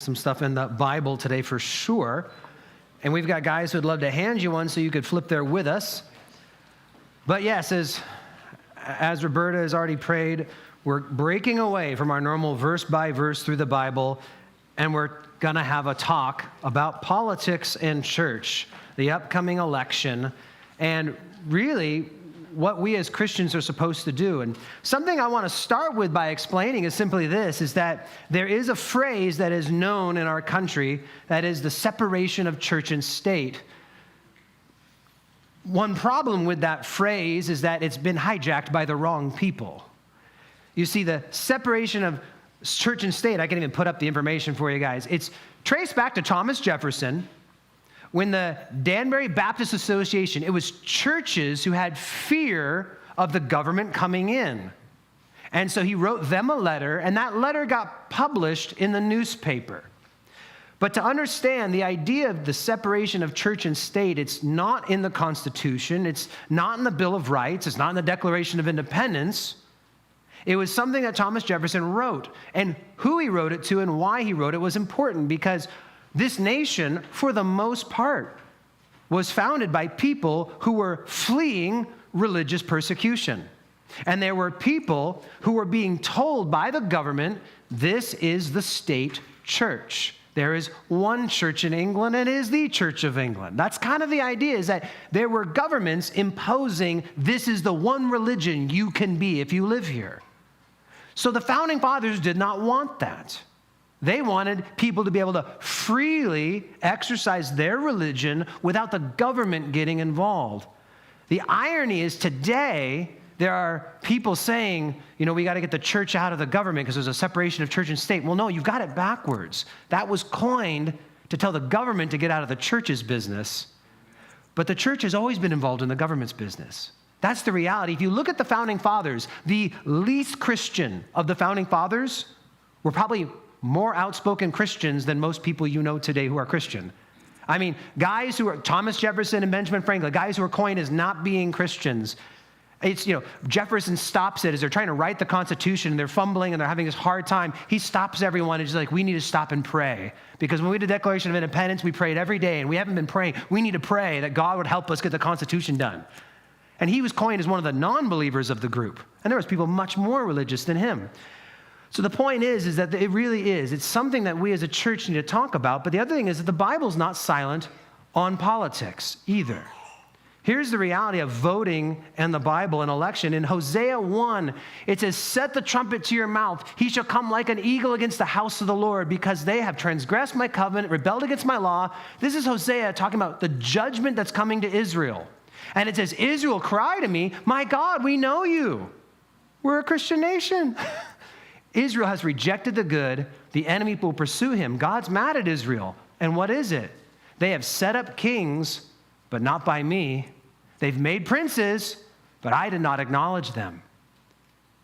some stuff in the Bible today for sure. And we've got guys who'd love to hand you one so you could flip there with us. But yes, as Roberta has already prayed, we're breaking away from our normal verse by verse through the Bible, and we're going to have a talk about politics and church, the upcoming election, and really what we as Christians are supposed to do. And something I want to start with by explaining is simply this, is that there is a phrase that is known in our country that is the separation of church and state. One problem with that phrase is that it's been hijacked by the wrong people. You see, the separation of church and state, I can even put up the information for you guys. It's traced back to Thomas Jefferson. When the Danbury Baptist Association, it was churches who had fear of the government coming in. And so he wrote them a letter, and that letter got published in the newspaper. But to understand the idea of the separation of church and state, it's not in the Constitution, it's not in the Bill of Rights, it's not in the Declaration of Independence. It was something that Thomas Jefferson wrote. And who he wrote it to and why he wrote it was important, because this nation, for the most part, was founded by people who were fleeing religious persecution. And there were people who were being told by the government, this is the state church. There is one church in England, and it is the Church of England. That's kind of the idea, is that there were governments imposing, this is the one religion you can be if you live here. So the Founding Fathers did not want that. They wanted people to be able to freely exercise their religion without the government getting involved. The irony is today, there are people saying, we got to get the church out of the government because there's a separation of church and state. Well, no, you've got it backwards. That was coined to tell the government to get out of the church's business. But the church has always been involved in the government's business. That's the reality. If you look at the Founding Fathers, the least Christian of the Founding Fathers were probably more outspoken Christians than most people you know today who are Christian. I mean, guys who are Thomas Jefferson and Benjamin Franklin, guys who are coined as not being Christians. It's, Jefferson stops it as they're trying to write the Constitution and they're fumbling and they're having this hard time. He stops everyone and he's like, we need to stop and pray. Because when we did the Declaration of Independence, we prayed every day and we haven't been praying. We need to pray that God would help us get the Constitution done. And he was coined as one of the non-believers of the group. And there was people much more religious than him. So the point is that it really is. It's something that we as a church need to talk about. But the other thing is that the Bible's not silent on politics either. Here's the reality of voting and the Bible and election. In Hosea 1, it says, set the trumpet to your mouth. He shall come like an eagle against the house of the Lord, because they have transgressed my covenant, rebelled against my law. This is Hosea talking about the judgment that's coming to Israel. And it says, Israel, cry to me, my God, we know you. We're a Christian nation. Israel has rejected the good. The enemy will pursue him. God's mad at Israel. And what is it? They have set up kings, but not by me. They've made princes, but I did not acknowledge them.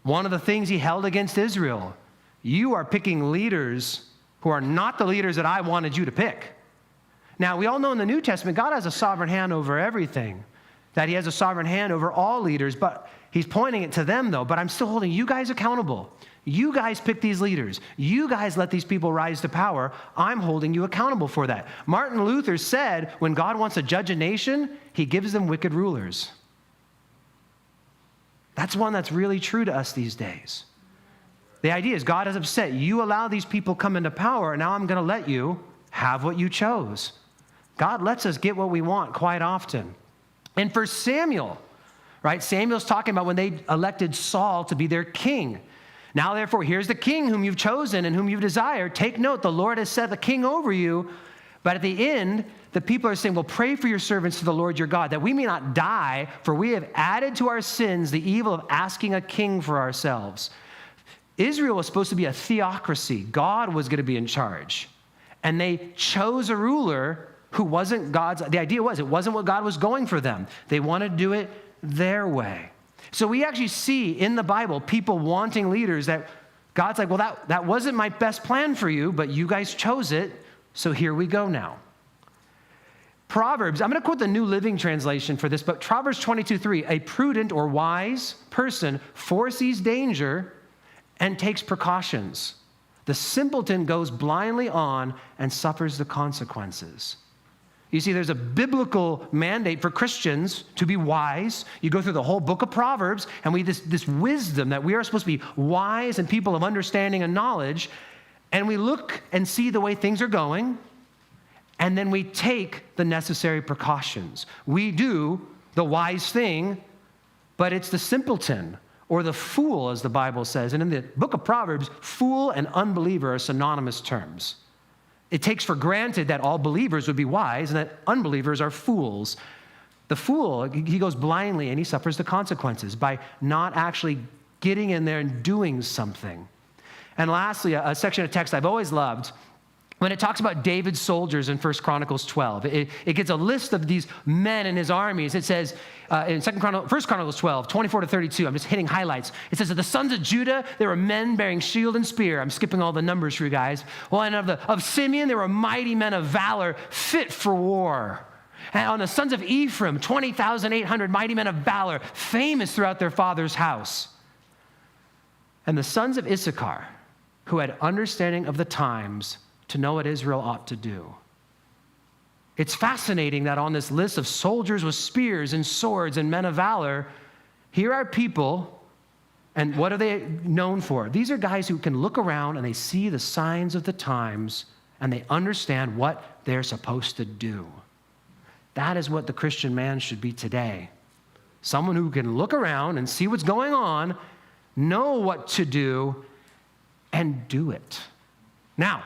One of the things he held against Israel, you are picking leaders who are not the leaders that I wanted you to pick. Now, we all know in the New Testament, God has a sovereign hand over everything, that he has a sovereign hand over all leaders, but he's pointing it to them, though. But I'm still holding you guys accountable. You guys pick these leaders. You guys let these people rise to power. I'm holding you accountable for that. Martin Luther said, when God wants to judge a nation, he gives them wicked rulers. That's one that's really true to us these days. The idea is God is upset. You allow these people come into power, and now I'm going to let you have what you chose. God lets us get what we want quite often. And for Samuel, right? Samuel's talking about when they elected Saul to be their king. Now, therefore, here's the king whom you've chosen and whom you've desired. Take note, the Lord has set the king over you. But at the end, the people are saying, well, pray for your servants to the Lord your God, that we may not die, for we have added to our sins the evil of asking a king for ourselves. Israel was supposed to be a theocracy. God was going to be in charge. And they chose a ruler who wasn't God's. The idea was, it wasn't what God was going for them. They wanted to do it their way. So we actually see in the Bible people wanting leaders that God's like, well, that wasn't my best plan for you, but you guys chose it, so here we go now. Proverbs, I'm going to quote the New Living Translation for this, but Proverbs 22:3, a prudent or wise person foresees danger and takes precautions. The simpleton goes blindly on and suffers the consequences. You see, there's a biblical mandate for Christians to be wise. You go through the whole book of Proverbs, and this wisdom that we are supposed to be wise and people of understanding and knowledge, and we look and see the way things are going, and then we take the necessary precautions. We do the wise thing, but it's the simpleton or the fool, as the Bible says. And in the book of Proverbs, fool and unbeliever are synonymous terms. It takes for granted that all believers would be wise and that unbelievers are fools. The fool, he goes blindly and he suffers the consequences by not actually getting in there and doing something. And lastly, a section of text I've always loved, when it talks about David's soldiers in 1 Chronicles 12, it gets a list of these men and his armies. It says in 1 Chronicles 12, 24 to 32, I'm just hitting highlights. It says that the sons of Judah, there were men bearing shield and spear. I'm skipping all the numbers for you guys. Well, and of Simeon, there were mighty men of valor fit for war. And on the sons of Ephraim, 20,800 mighty men of valor, famous throughout their father's house. And the sons of Issachar, who had understanding of the times, to know what Israel ought to do. It's fascinating that on this list of soldiers with spears and swords and men of valor, here are people, and what are they known for? These are guys who can look around and they see the signs of the times and they understand what they're supposed to do. That is what the Christian man should be today. Someone who can look around and see what's going on, know what to do, and do it. Now,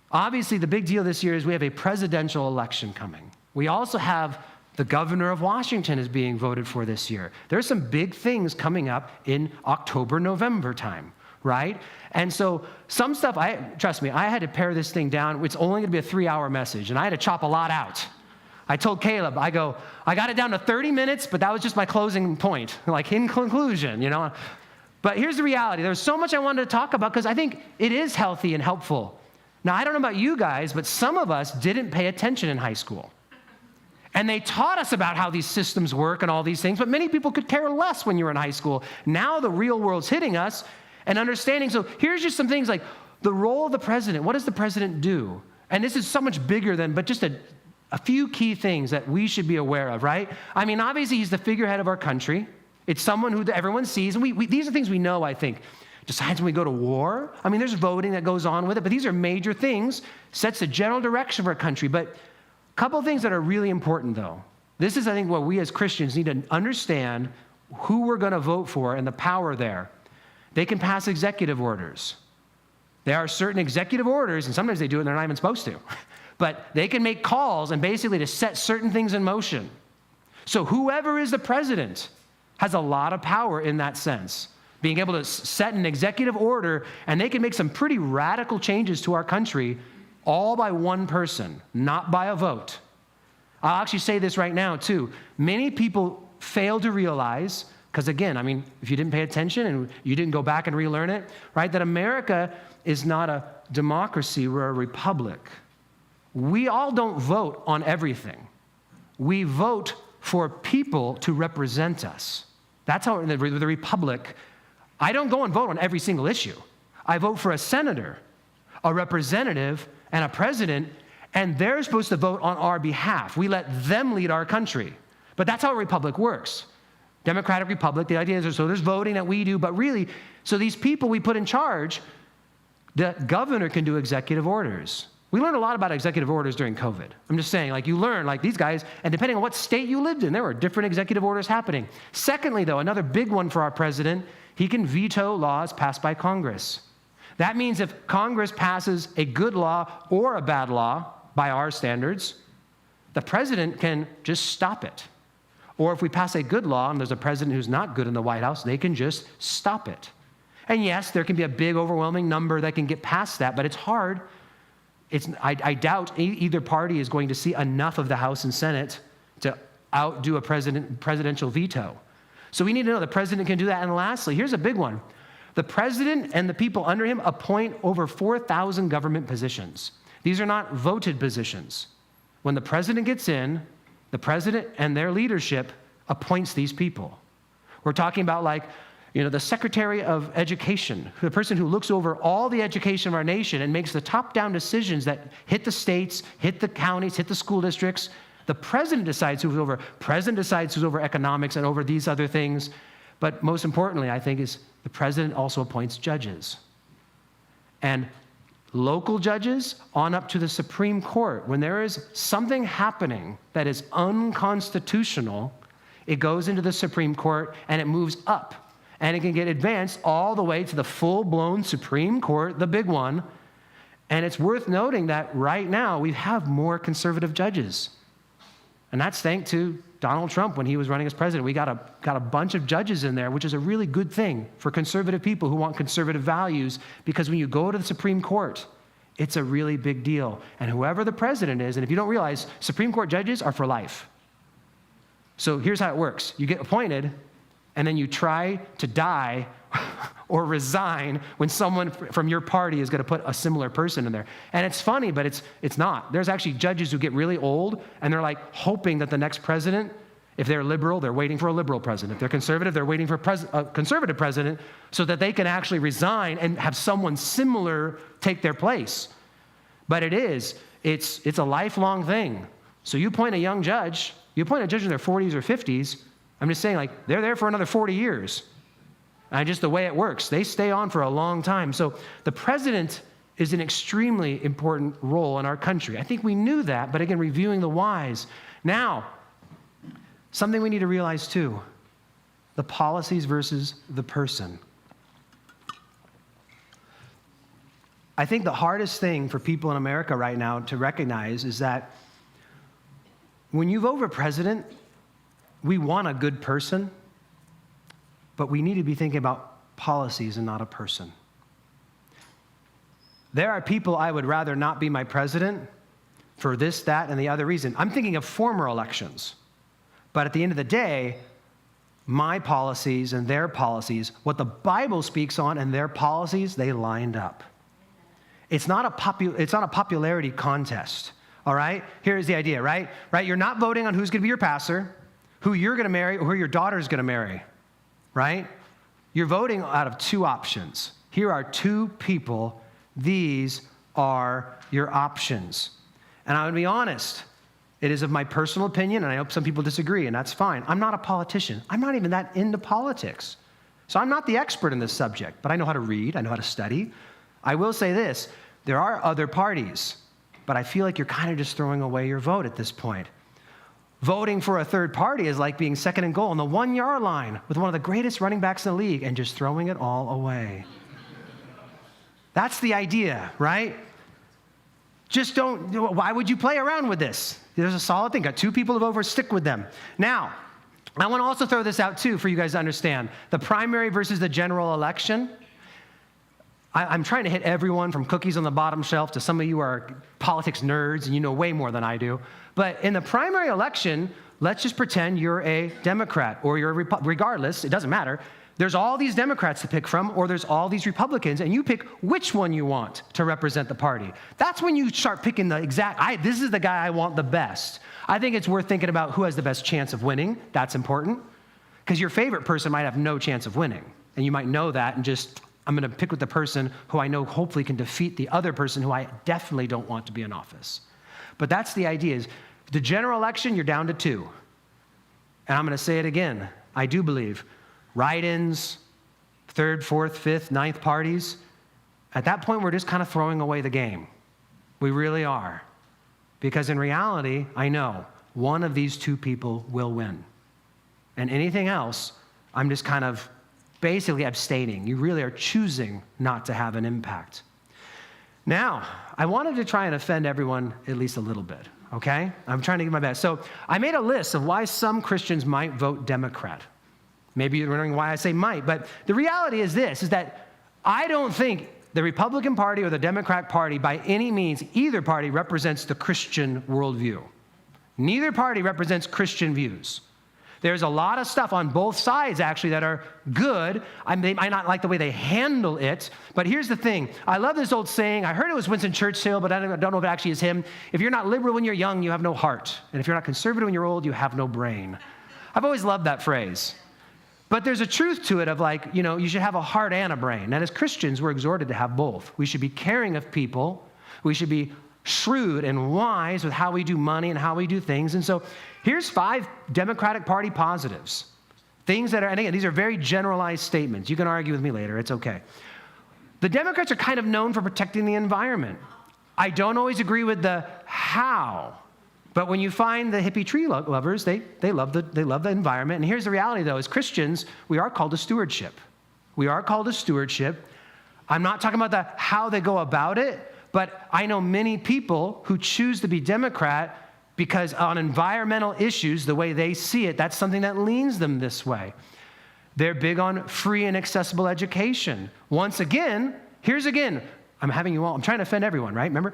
obviously, the big deal this year is we have a presidential election coming. We also have the governor of Washington is being voted for this year. There's some big things coming up in October, November time, right? And so some stuff, trust me, I had to pare this thing down. It's only going to be a 3-hour message, and I had to chop a lot out. I told Caleb, I got it down to 30 minutes, but that was just my closing point, like in conclusion, you know. But here's the reality. There's so much I wanted to talk about because I think it is healthy and helpful. Now, I don't know about you guys, but some of us didn't pay attention in high school. And they taught us about how these systems work and all these things, but many people could care less when you were in high school. Now the real world's hitting us and understanding. So here's just some things like the role of the president. What does the president do? And this is so much bigger than, but just a few key things that we should be aware of, right? I mean, obviously, he's the figurehead of our country. It's someone who everyone sees. And these are things we know, I think. Decides when we go to war. I mean, there's voting that goes on with it, but these are major things, sets the general direction of our country. But a couple of things that are really important, though. This is, I think, what we as Christians need to understand who we're going to vote for and the power there. They can pass executive orders. There are certain executive orders, and sometimes they do it and they're not even supposed to. But they can make calls and basically to set certain things in motion. So whoever is the president has a lot of power in that sense. Being able to set an executive order, and they can make some pretty radical changes to our country, all by one person, not by a vote. I'll actually say this right now, too. Many people fail to realize, because again, I mean, if you didn't pay attention and you didn't go back and relearn it, right, that America is not a democracy, we're a republic. We all don't vote on everything. We vote for people to represent us. That's how in the republic, I don't go and vote on every single issue. I vote for a senator, a representative, and a president, and they're supposed to vote on our behalf. We let them lead our country. But that's how a republic works. Democratic republic, the idea is so there's voting that we do, but really, so these people we put in charge, the governor can do executive orders. We learned a lot about executive orders during COVID. I'm just saying, like you learn, like these guys, and depending on what state you lived in, there were different executive orders happening. Secondly, though, another big one for our president, he can veto laws passed by Congress. That means if Congress passes a good law or a bad law by our standards, the president can just stop it. Or if we pass a good law and there's a president who's not good in the White House, they can just stop it. And yes, there can be a big, overwhelming number that can get past that, but it's hard. I doubt either party is going to see enough of the House and Senate to outdo a presidential veto. So we need to know the president can do that. And lastly, here's a big one. The president and the people under him appoint over 4,000 government positions. These are not voted positions. When the president gets in, the president and their leadership appoints these people. We're talking about the Secretary of Education, the person who looks over all the education of our nation and makes the top-down decisions that hit the states, hit the counties, hit the school districts. The president decides who's over. President decides who's over economics and over these other things. But most importantly, I think, is the president also appoints judges. And local judges on up to the Supreme Court. When there is something happening that is unconstitutional, it goes into the Supreme Court and it moves up. And it can get advanced all the way to the full-blown Supreme Court, the big one. And it's worth noting that right now we have more conservative judges. And that's thanks to Donald Trump when he was running as president. We got a bunch of judges in there, which is a really good thing for conservative people who want conservative values, because when you go to the Supreme Court, it's a really big deal. And whoever the president is, and if you don't realize, Supreme Court judges are for life. So here's how it works. You get appointed, and then you try to die or resign when someone from your party is going to put a similar person in there. And it's funny, but it's not. There's actually judges who get really old, and they're like hoping that the next president, if they're liberal, they're waiting for a liberal president. If they're conservative, they're waiting for a conservative president so that they can actually resign and have someone similar take their place. But it's a lifelong thing. So you appoint a young judge, you appoint a judge in their 40s or 50s, I'm just saying, like, they're there for another 40 years. And just the way it works, they stay on for a long time. So the president is an extremely important role in our country. I think we knew that, but again, reviewing the whys. Now, something we need to realize too, the policies versus the person. I think the hardest thing for people in America right now to recognize is that when you vote for president, we want a good person, but we need to be thinking about policies and not a person. There are people I would rather not be my president for this, that, and the other reason. I'm thinking of former elections. But at the end of the day, my policies and their policies, what the Bible speaks on and their policies, they lined up. It's not a popularity contest, all right? Here's the idea, right? You're not voting on who's going to be your pastor, who you're going to marry, or who your daughter's going to marry, right? You're voting out of two options. Here are two people. These are your options. And I'm going to be honest. It is of my personal opinion, and I hope some people disagree, and that's fine. I'm not a politician. I'm not even that into politics. So I'm not the expert in this subject, but I know how to read. I know how to study. I will say this. There are other parties, but I feel like you're kind of just throwing away your vote at this point. Voting for a third party is like being second and goal on the 1-yard line with one of the greatest running backs in the league and just throwing it all away. That's the idea, right? Just don't, why would you play around with this? There's a solid thing. Got two people to vote for, stick with them. Now, I want to also throw this out too for you guys to understand. The primary versus the general election. I'm trying to hit everyone from cookies on the bottom shelf to some of you are politics nerds and you know way more than I do. But in the primary election, let's just pretend you're a Democrat or you're a regardless, it doesn't matter. There's all these Democrats to pick from, or there's all these Republicans, and you pick which one you want to represent the party. That's when you start picking the exact, this is the guy I want the best. I think it's worth thinking about who has the best chance of winning. That's important. Because your favorite person might have no chance of winning. And you might know that and just, I'm going to pick with the person who I know hopefully can defeat the other person who I definitely don't want to be in office. But that's the idea is, the general election, you're down to two. And I'm going to say it again. I do believe write-ins, third, fourth, fifth, ninth parties, at that point, we're just kind of throwing away the game. We really are. Because in reality, I know one of these two people will win. And anything else, I'm just kind of basically abstaining. You really are choosing not to have an impact. Now, I wanted to try and offend everyone at least a little bit, okay? I'm trying to give my best. So I made a list of why some Christians might vote Democrat. Maybe you're wondering why I say might, but the reality is this, is that I don't think the Republican Party or the Democrat Party by any means, either party represents the Christian worldview. Neither party represents Christian views. There's a lot of stuff on both sides, actually, that are good. They might not like the way they handle it, but here's the thing. I love this old saying. I heard it was Winston Churchill, but I don't know if it actually is him. If you're not liberal when you're young, you have no heart. And if you're not conservative when you're old, you have no brain. I've always loved that phrase. But there's a truth to it of like, you should have a heart and a brain. And as Christians, we're exhorted to have both. We should be caring of people. We should be shrewd and wise with how we do money and how we do things. And so here's 5 Democratic Party positives. Things that are, and again, these are very generalized statements. You can argue with me later. It's okay. The Democrats are kind of known for protecting the environment. I don't always agree with the how. But when you find the hippie tree lovers, they love the environment. And here's the reality, though. As Christians, we are called to stewardship. We are called to stewardship. I'm not talking about the how they go about it, but I know many people who choose to be Democrat because on environmental issues, the way they see it, that's something that leans them this way. They're big on free and accessible education. Once again, I'm trying to offend everyone, right? Remember?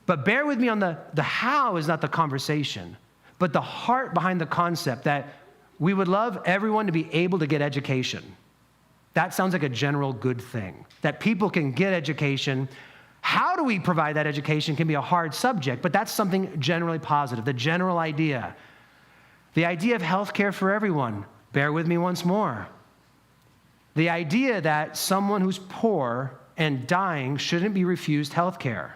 But bear with me on the how is not the conversation, but the heart behind the concept that we would love everyone to be able to get education. That sounds like a general good thing, that people can get education. How do we provide that education can be a hard subject, but that's something generally positive, the general idea. The idea of health care for everyone. Bear with me once more. The idea that someone who's poor and dying shouldn't be refused health care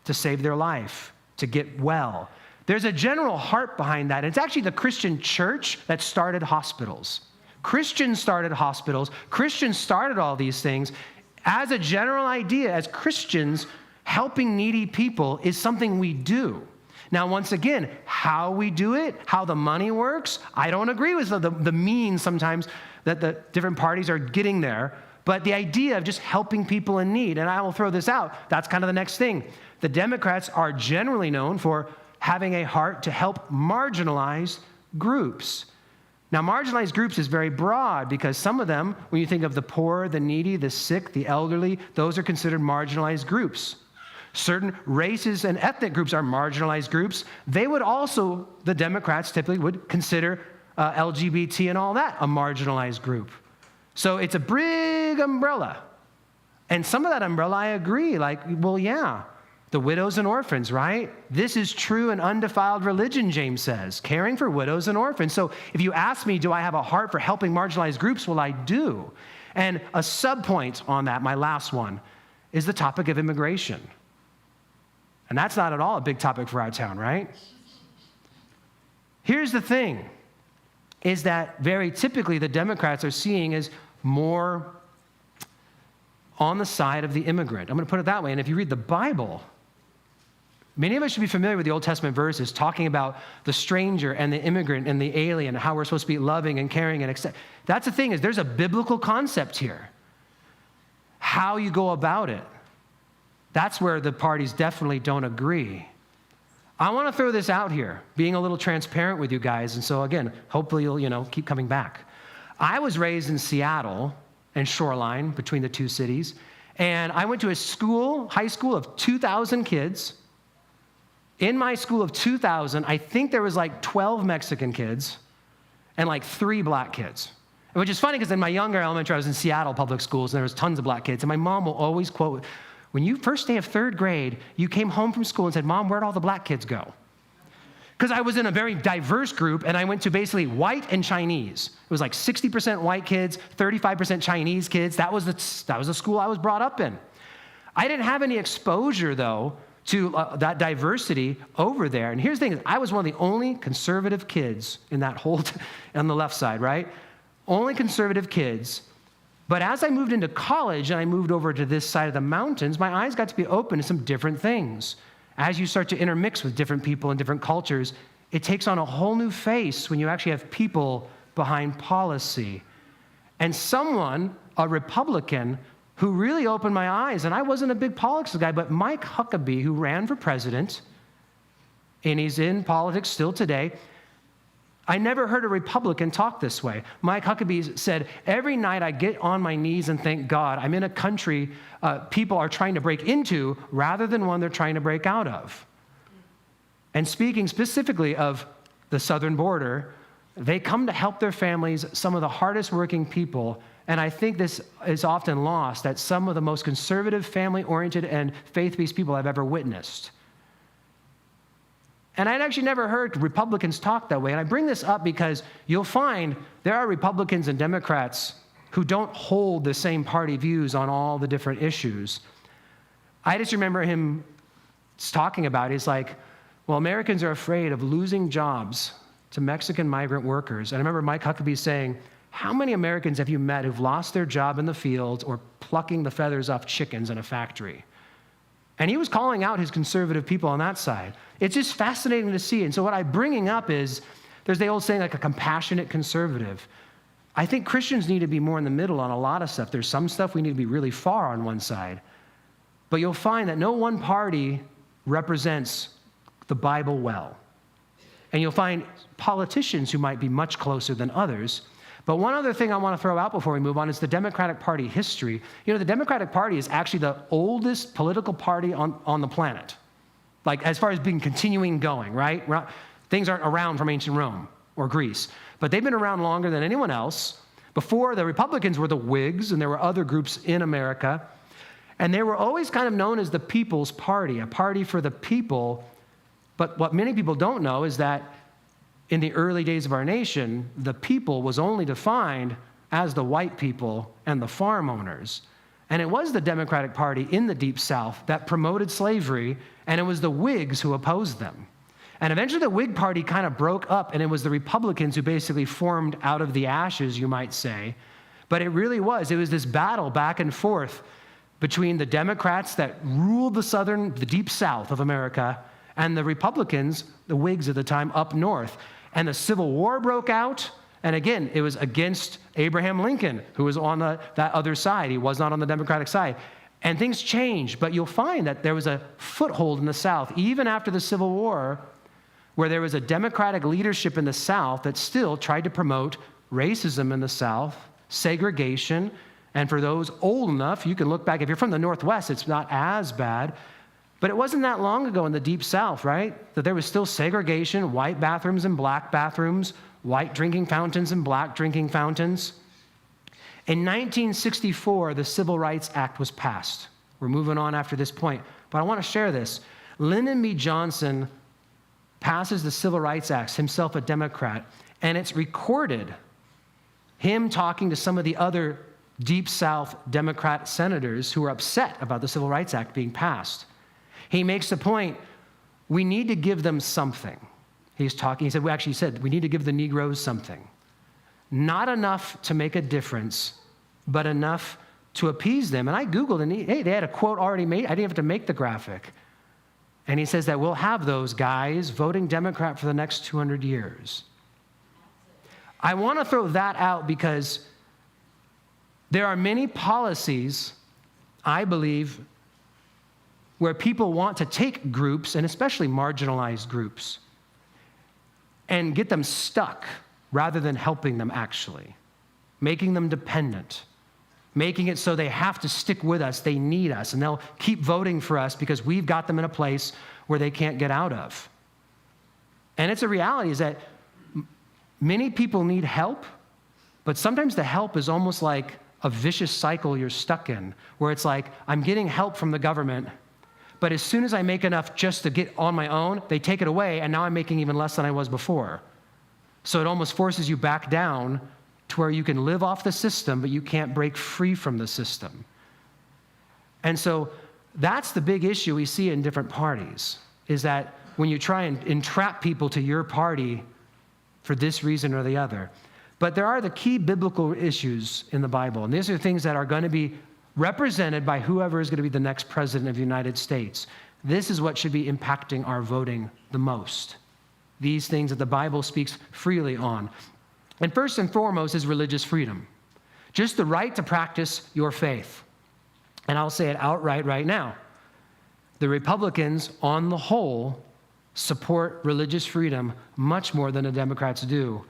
to save their life, to get well. There's a general heart behind that. It's actually the Christian church that started hospitals. Christians started hospitals. Christians started all these things. As a general idea, as Christians, helping needy people is something we do. Now, once again, how we do it, how the money works, I don't agree with the means sometimes that the different parties are getting there. But the idea of just helping people in need, and I will throw this out, that's kind of the next thing. The Democrats are generally known for having a heart to help marginalized groups. Now, marginalized groups is very broad because some of them, when you think of the poor, the needy, the sick, the elderly, those are considered marginalized groups. Certain races and ethnic groups are marginalized groups. They would also, the Democrats typically would consider LGBT and all that a marginalized group. So it's a big umbrella. And some of that umbrella, I agree, the widows and orphans, right? This is true and undefiled religion, James says, caring for widows and orphans. So if you ask me, do I have a heart for helping marginalized groups? Well, I do. And a subpoint on that, my last one, is the topic of immigration. And that's not at all a big topic for our town, right? Here's the thing, is that very typically the Democrats are seeing as more on the side of the immigrant. I'm going to put it that way. And if you read the Bible, many of us should be familiar with the Old Testament verses talking about the stranger and the immigrant and the alien, how we're supposed to be loving and caring and accept. That's the thing, is there's a biblical concept here. How you go about it. That's where the parties definitely don't agree. I want to throw this out here, being a little transparent with you guys. And so again, hopefully you'll, keep coming back. I was raised in Seattle and Shoreline, between the two cities. And I went to a high school of 2,000 kids. In my school of 2,000, I think there was 12 Mexican kids and 3 black kids. Which is funny because in my younger elementary, I was in Seattle public schools and there was tons of black kids. And my mom will always quote, when you first day of 3rd grade, you came home from school and said, Mom, where'd all the black kids go? Because I was in a very diverse group and I went to basically white and Chinese. It was 60% white kids, 35% Chinese kids. That was the school I was brought up in. I didn't have any exposure though to that diversity over there. And here's the thing, I was one of the only conservative kids in that whole, on the left side, right? Only conservative kids. But as I moved into college and I moved over to this side of the mountains, my eyes got to be open to some different things. As you start to intermix with different people and different cultures, it takes on a whole new face when you actually have people behind policy. And someone, a Republican, who really opened my eyes, and I wasn't a big politics guy, but Mike Huckabee, who ran for president, and he's in politics still today, I never heard a Republican talk this way. Mike Huckabee said, every night I get on my knees and thank God I'm in a country people are trying to break into rather than one they're trying to break out of. And speaking specifically of the southern border, they come to help their families, some of the hardest working people. And I think this is often lost, that some of the most conservative, family-oriented, and faith-based people I've ever witnessed. And I'd actually never heard Republicans talk that way. And I bring this up because you'll find there are Republicans and Democrats who don't hold the same party views on all the different issues. I just remember him talking about it. He's like, well, Americans are afraid of losing jobs to Mexican migrant workers. And I remember Mike Huckabee saying, how many Americans have you met who've lost their job in the fields or plucking the feathers off chickens in a factory? And he was calling out his conservative people on that side. It's just fascinating to see. And so what I'm bringing up is, there's the old saying, like a compassionate conservative. I think Christians need to be more in the middle on a lot of stuff. There's some stuff we need to be really far on one side. But you'll find that no one party represents the Bible well. And you'll find politicians who might be much closer than others. But one other thing I want to throw out before we move on is the Democratic Party history. You know, the Democratic Party is actually the oldest political party on the planet. Like, as far as being continuing going, right? Things aren't around from ancient Rome or Greece. But they've been around longer than anyone else. Before, the Republicans were the Whigs, and there were other groups in America. And they were always kind of known as the People's Party, a party for the people. But what many people don't know is that in the early days of our nation, the people was only defined as the white people and the farm owners. And it was the Democratic Party in the Deep South that promoted slavery, and it was the Whigs who opposed them. And eventually the Whig Party kind of broke up, and it was the Republicans who basically formed out of the ashes, you might say. But it was this battle back and forth between the Democrats that ruled the Deep South of America, and the Republicans, the Whigs at the time, up north. And the Civil War broke out, and again, it was against Abraham Lincoln, who was on that other side. He was not on the Democratic side. And things changed, but you'll find that there was a foothold in the South, even after the Civil War, where there was a Democratic leadership in the South that still tried to promote racism in the South, segregation, and for those old enough, you can look back. If you're from the Northwest, it's not as bad. But it wasn't that long ago in the Deep South, right, that there was still segregation, white bathrooms and black bathrooms, white drinking fountains and black drinking fountains. In 1964, the Civil Rights Act was passed. We're moving on after this point, but I want to share this. Lyndon B. Johnson passes the Civil Rights Act, himself a Democrat, and it's recorded, him talking to some of the other Deep South Democrat senators who were upset about the Civil Rights Act being passed. He makes the point, we need to give them something. He said, we need to give the Negroes something. Not enough to make a difference, but enough to appease them. And I Googled, and they had a quote already made. I didn't have to make the graphic. And he says that we'll have those guys voting Democrat for the next 200 years. I want to throw that out because there are many policies, I believe, where people want to take groups, and especially marginalized groups, and get them stuck rather than helping them actually, making them dependent, making it so they have to stick with us, they need us, and they'll keep voting for us because we've got them in a place where they can't get out of. And it's a reality is that many people need help, but sometimes the help is almost like a vicious cycle you're stuck in, where it's like, I'm getting help from the government, but as soon as I make enough just to get on my own, they take it away, and now I'm making even less than I was before. So it almost forces you back down to where you can live off the system, but you can't break free from the system. And so that's the big issue we see in different parties, is that when you try and entrap people to your party for this reason or the other. But there are the key biblical issues in the Bible, and these are things that are going to be represented by whoever is going to be the next president of the United States. This is what should be impacting our voting the most. These things that the Bible speaks freely on. And first and foremost is religious freedom. Just the right to practice your faith. And I'll say it outright right now. The Republicans, on the whole, support religious freedom much more than the Democrats do.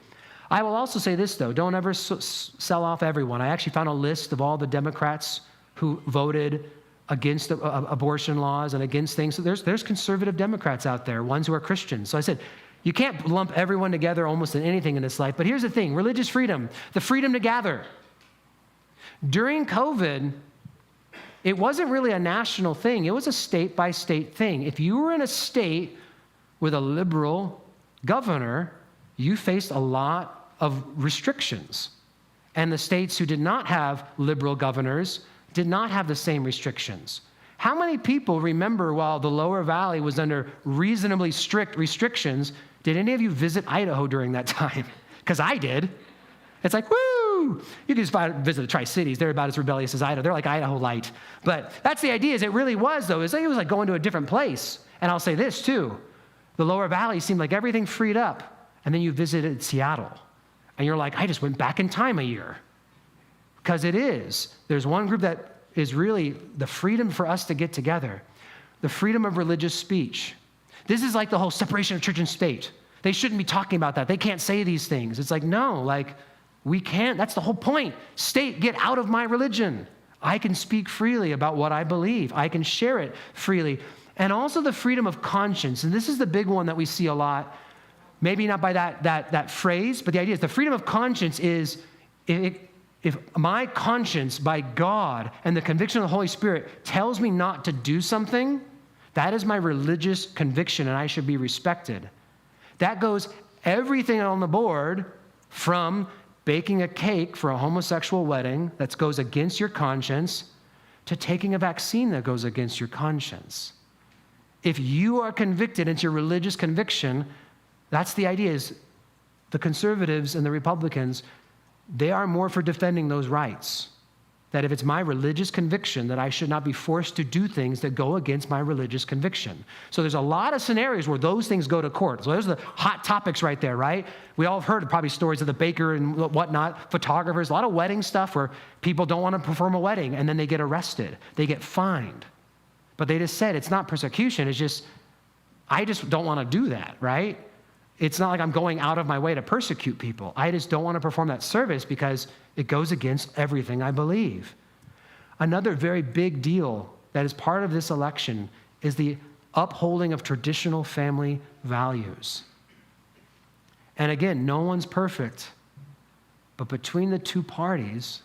I will also say this, though. Don't ever sell off everyone. I actually found a list of all the Democrats who voted against abortion laws and against things. So there's conservative Democrats out there, ones who are Christians. So I said, you can't lump everyone together almost in anything in this life. But here's the thing, religious freedom, the freedom to gather. During COVID, it wasn't really a national thing. It was a state-by-state thing. If you were in a state with a liberal governor, you faced a lot of restrictions. And the states who did not have liberal governors did not have the same restrictions. How many people remember while the lower valley was under reasonably strict restrictions, did any of you visit Idaho during that time? Because I did. It's like, woo! You can just visit the Tri-Cities. They're about as rebellious as Idaho. They're like Idaho light. But that's the idea, is it really was, though. It was like going to a different place. And I'll say this, too. The lower valley seemed like everything freed up. And then you visited Seattle. And you're like, I just went back in time a year. Because it is. There's one group that is really the freedom for us to get together. The freedom of religious speech. This is like the whole separation of church and state. They shouldn't be talking about that. They can't say these things. It's like, no, like, we can't. That's the whole point. State, get out of my religion. I can speak freely about what I believe. I can share it freely. And also the freedom of conscience. And this is the big one that we see a lot. Maybe not by that phrase, but the idea is the freedom of conscience is if my conscience by God and the conviction of the Holy Spirit tells me not to do something, that is my religious conviction and I should be respected. That goes everything on the board from baking a cake for a homosexual wedding that goes against your conscience to taking a vaccine that goes against your conscience. If you are convicted, it's your religious conviction. That's the idea, is the conservatives and the Republicans, they are more for defending those rights. That if it's my religious conviction, that I should not be forced to do things that go against my religious conviction. So there's a lot of scenarios where those things go to court. So those are the hot topics right there, right? We all have heard probably stories of the baker and whatnot, photographers, a lot of wedding stuff where people don't want to perform a wedding and then they get arrested. They get fined. But they just said it's not persecution. It's just, I just don't want to do that, right? It's not like I'm going out of my way to persecute people. I just don't want to perform that service because it goes against everything I believe. Another very big deal that is part of this election is the upholding of traditional family values. And again, no one's perfect, but between the two parties,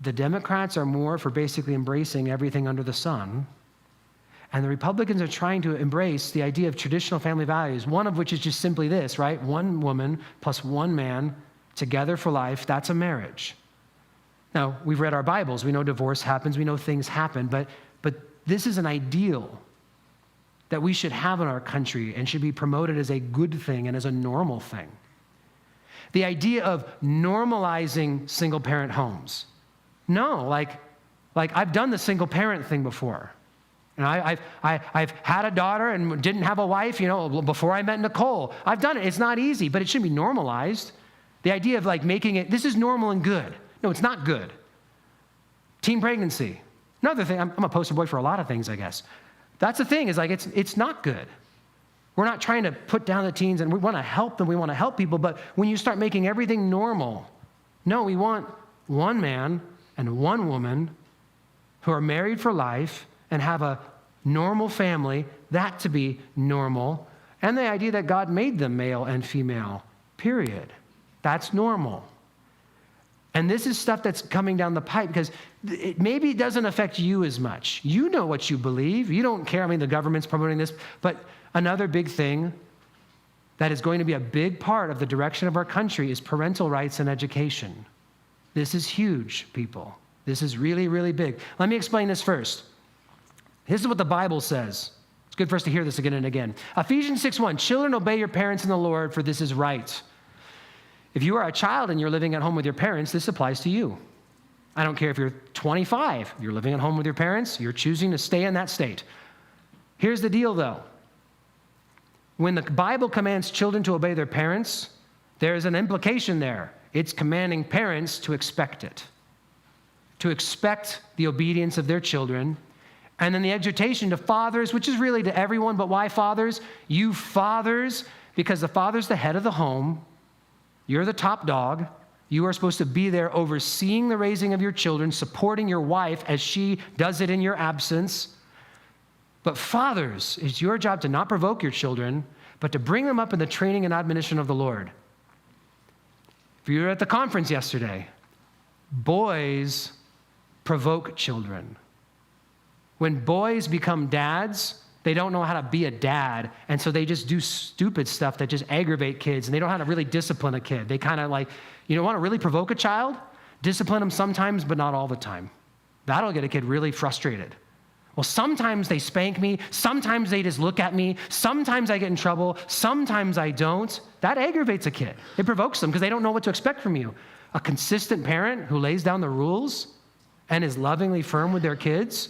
the Democrats are more for basically embracing everything under the sun, and the Republicans are trying to embrace the idea of traditional family values, one of which is just simply this, right? One woman plus one man together for life, that's a marriage. Now, we've read our Bibles. We know divorce happens. We know things happen. But this is an ideal that we should have in our country and should be promoted as a good thing and as a normal thing. The idea of normalizing single-parent homes. No, like I've done the single-parent thing before. And I've had a daughter and didn't have a wife, before I met Nicole. I've done it. It's not easy, but it shouldn't be normalized. The idea of making it, this is normal and good. No, it's not good. Teen pregnancy. Another thing, I'm a poster boy for a lot of things, I guess. That's the thing, is it's not good. We're not trying to put down the teens, and we want to help them. We want to help people, but when you start making everything normal, no, we want one man and one woman who are married for life and have a normal family, that to be normal, and the idea that God made them male and female, period. That's normal. And this is stuff that's coming down the pipe because it maybe doesn't affect you as much. You know what you believe. You don't care. The government's promoting this. But another big thing that is going to be a big part of the direction of our country is parental rights and education. This is huge, people. This is really, really big. Let me explain this first. This is what the Bible says. It's good for us to hear this again and again. Ephesians 6:1, children, obey your parents in the Lord, for this is right. If you are a child and you're living at home with your parents, this applies to you. I don't care if you're 25, you're living at home with your parents, you're choosing to stay in that state. Here's the deal, though. When the Bible commands children to obey their parents, there's an implication there. It's commanding parents to expect it, to expect the obedience of their children. And then the exhortation to fathers, which is really to everyone, but why fathers? You fathers, because the father's the head of the home. You're the top dog. You are supposed to be there overseeing the raising of your children, supporting your wife as she does it in your absence. But fathers, it's your job to not provoke your children, but to bring them up in the training and admonition of the Lord. If you were at the conference yesterday, boys provoke children. When boys become dads, They don't know how to be a dad, and so they just do stupid stuff that just aggravate kids, and they don't know how to really discipline a kid. They kind of like, want to really provoke a child? Discipline them sometimes, but not all the time. That'll get a kid really frustrated. Well, sometimes they spank me, sometimes they just look at me, sometimes I get in trouble, sometimes I don't. That aggravates a kid. It provokes them because they don't know what to expect from you. A consistent parent who lays down the rules and is lovingly firm with their kids,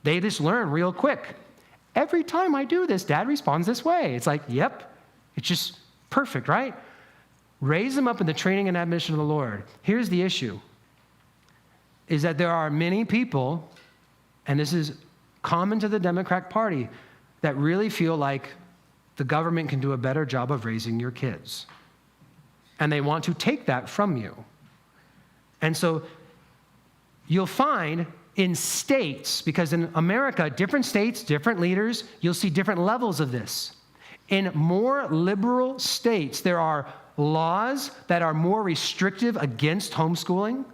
they just learn real quick. Every time I do this, Dad responds this way. It's like, yep, it's just perfect, right? Raise them up in the training and admonition of the Lord. Here's the issue, is that there are many people, and this is common to the Democratic Party, that really feel like the government can do a better job of raising your kids. And they want to take that from you. And so you'll find in states, because in America, different states, different leaders, you'll see different levels of this. In more liberal states, there are laws that are more restrictive against homeschooling.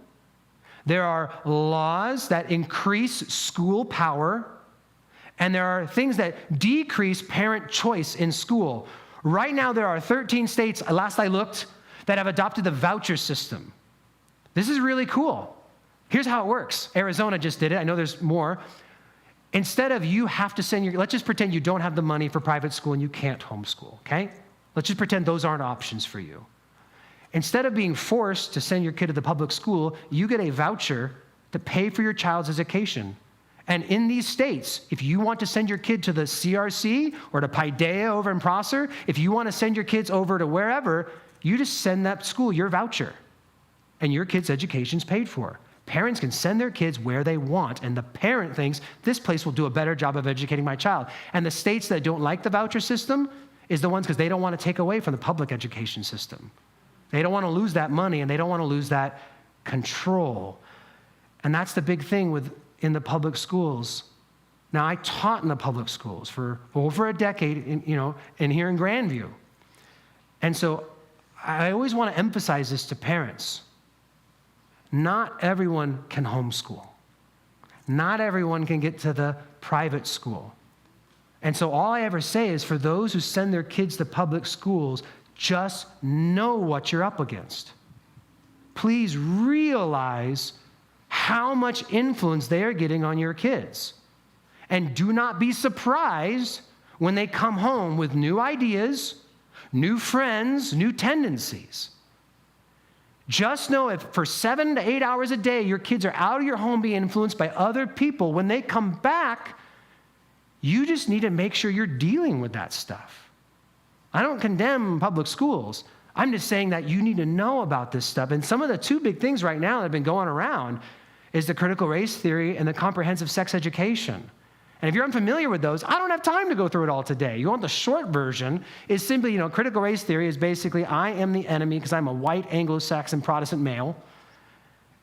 There are laws that increase school power, and there are things that decrease parent choice in school. Right now, there are 13 states, last I looked, that have adopted the voucher system. This is really cool. Here's how it works. Arizona just did it. I know there's more. Instead of you have to send let's just pretend you don't have the money for private school and you can't homeschool, okay? Let's just pretend those aren't options for you. Instead of being forced to send your kid to the public school, you get a voucher to pay for your child's education. And in these states, if you want to send your kid to the CRC or to Paideia over in Prosser, if you want to send your kids over to wherever, you just send that school your voucher, and your kid's education's paid for. Parents can send their kids where they want, and the parent thinks, this place will do a better job of educating my child. And the states that don't like the voucher system is the ones because they don't want to take away from the public education system. They don't want to lose that money, and they don't want to lose that control. And that's the big thing in the public schools. Now, I taught in the public schools for over a decade, in here in Grandview. And so I always want to emphasize this to parents. Not everyone can homeschool. Not everyone can get to the private school. And so all I ever say is for those who send their kids to public schools, just know what you're up against. Please realize how much influence they are getting on your kids. And do not be surprised when they come home with new ideas, new friends, new tendencies. Just know if for 7 to 8 hours a day, your kids are out of your home being influenced by other people, when they come back, you just need to make sure you're dealing with that stuff. I don't condemn public schools. I'm just saying that you need to know about this stuff. And some of the two big things right now that have been going around is the critical race theory and the comprehensive sex education. And if you're unfamiliar with those, I don't have time to go through it all today. You want the short version is simply, critical race theory is basically I am the enemy because I'm a white Anglo-Saxon Protestant male,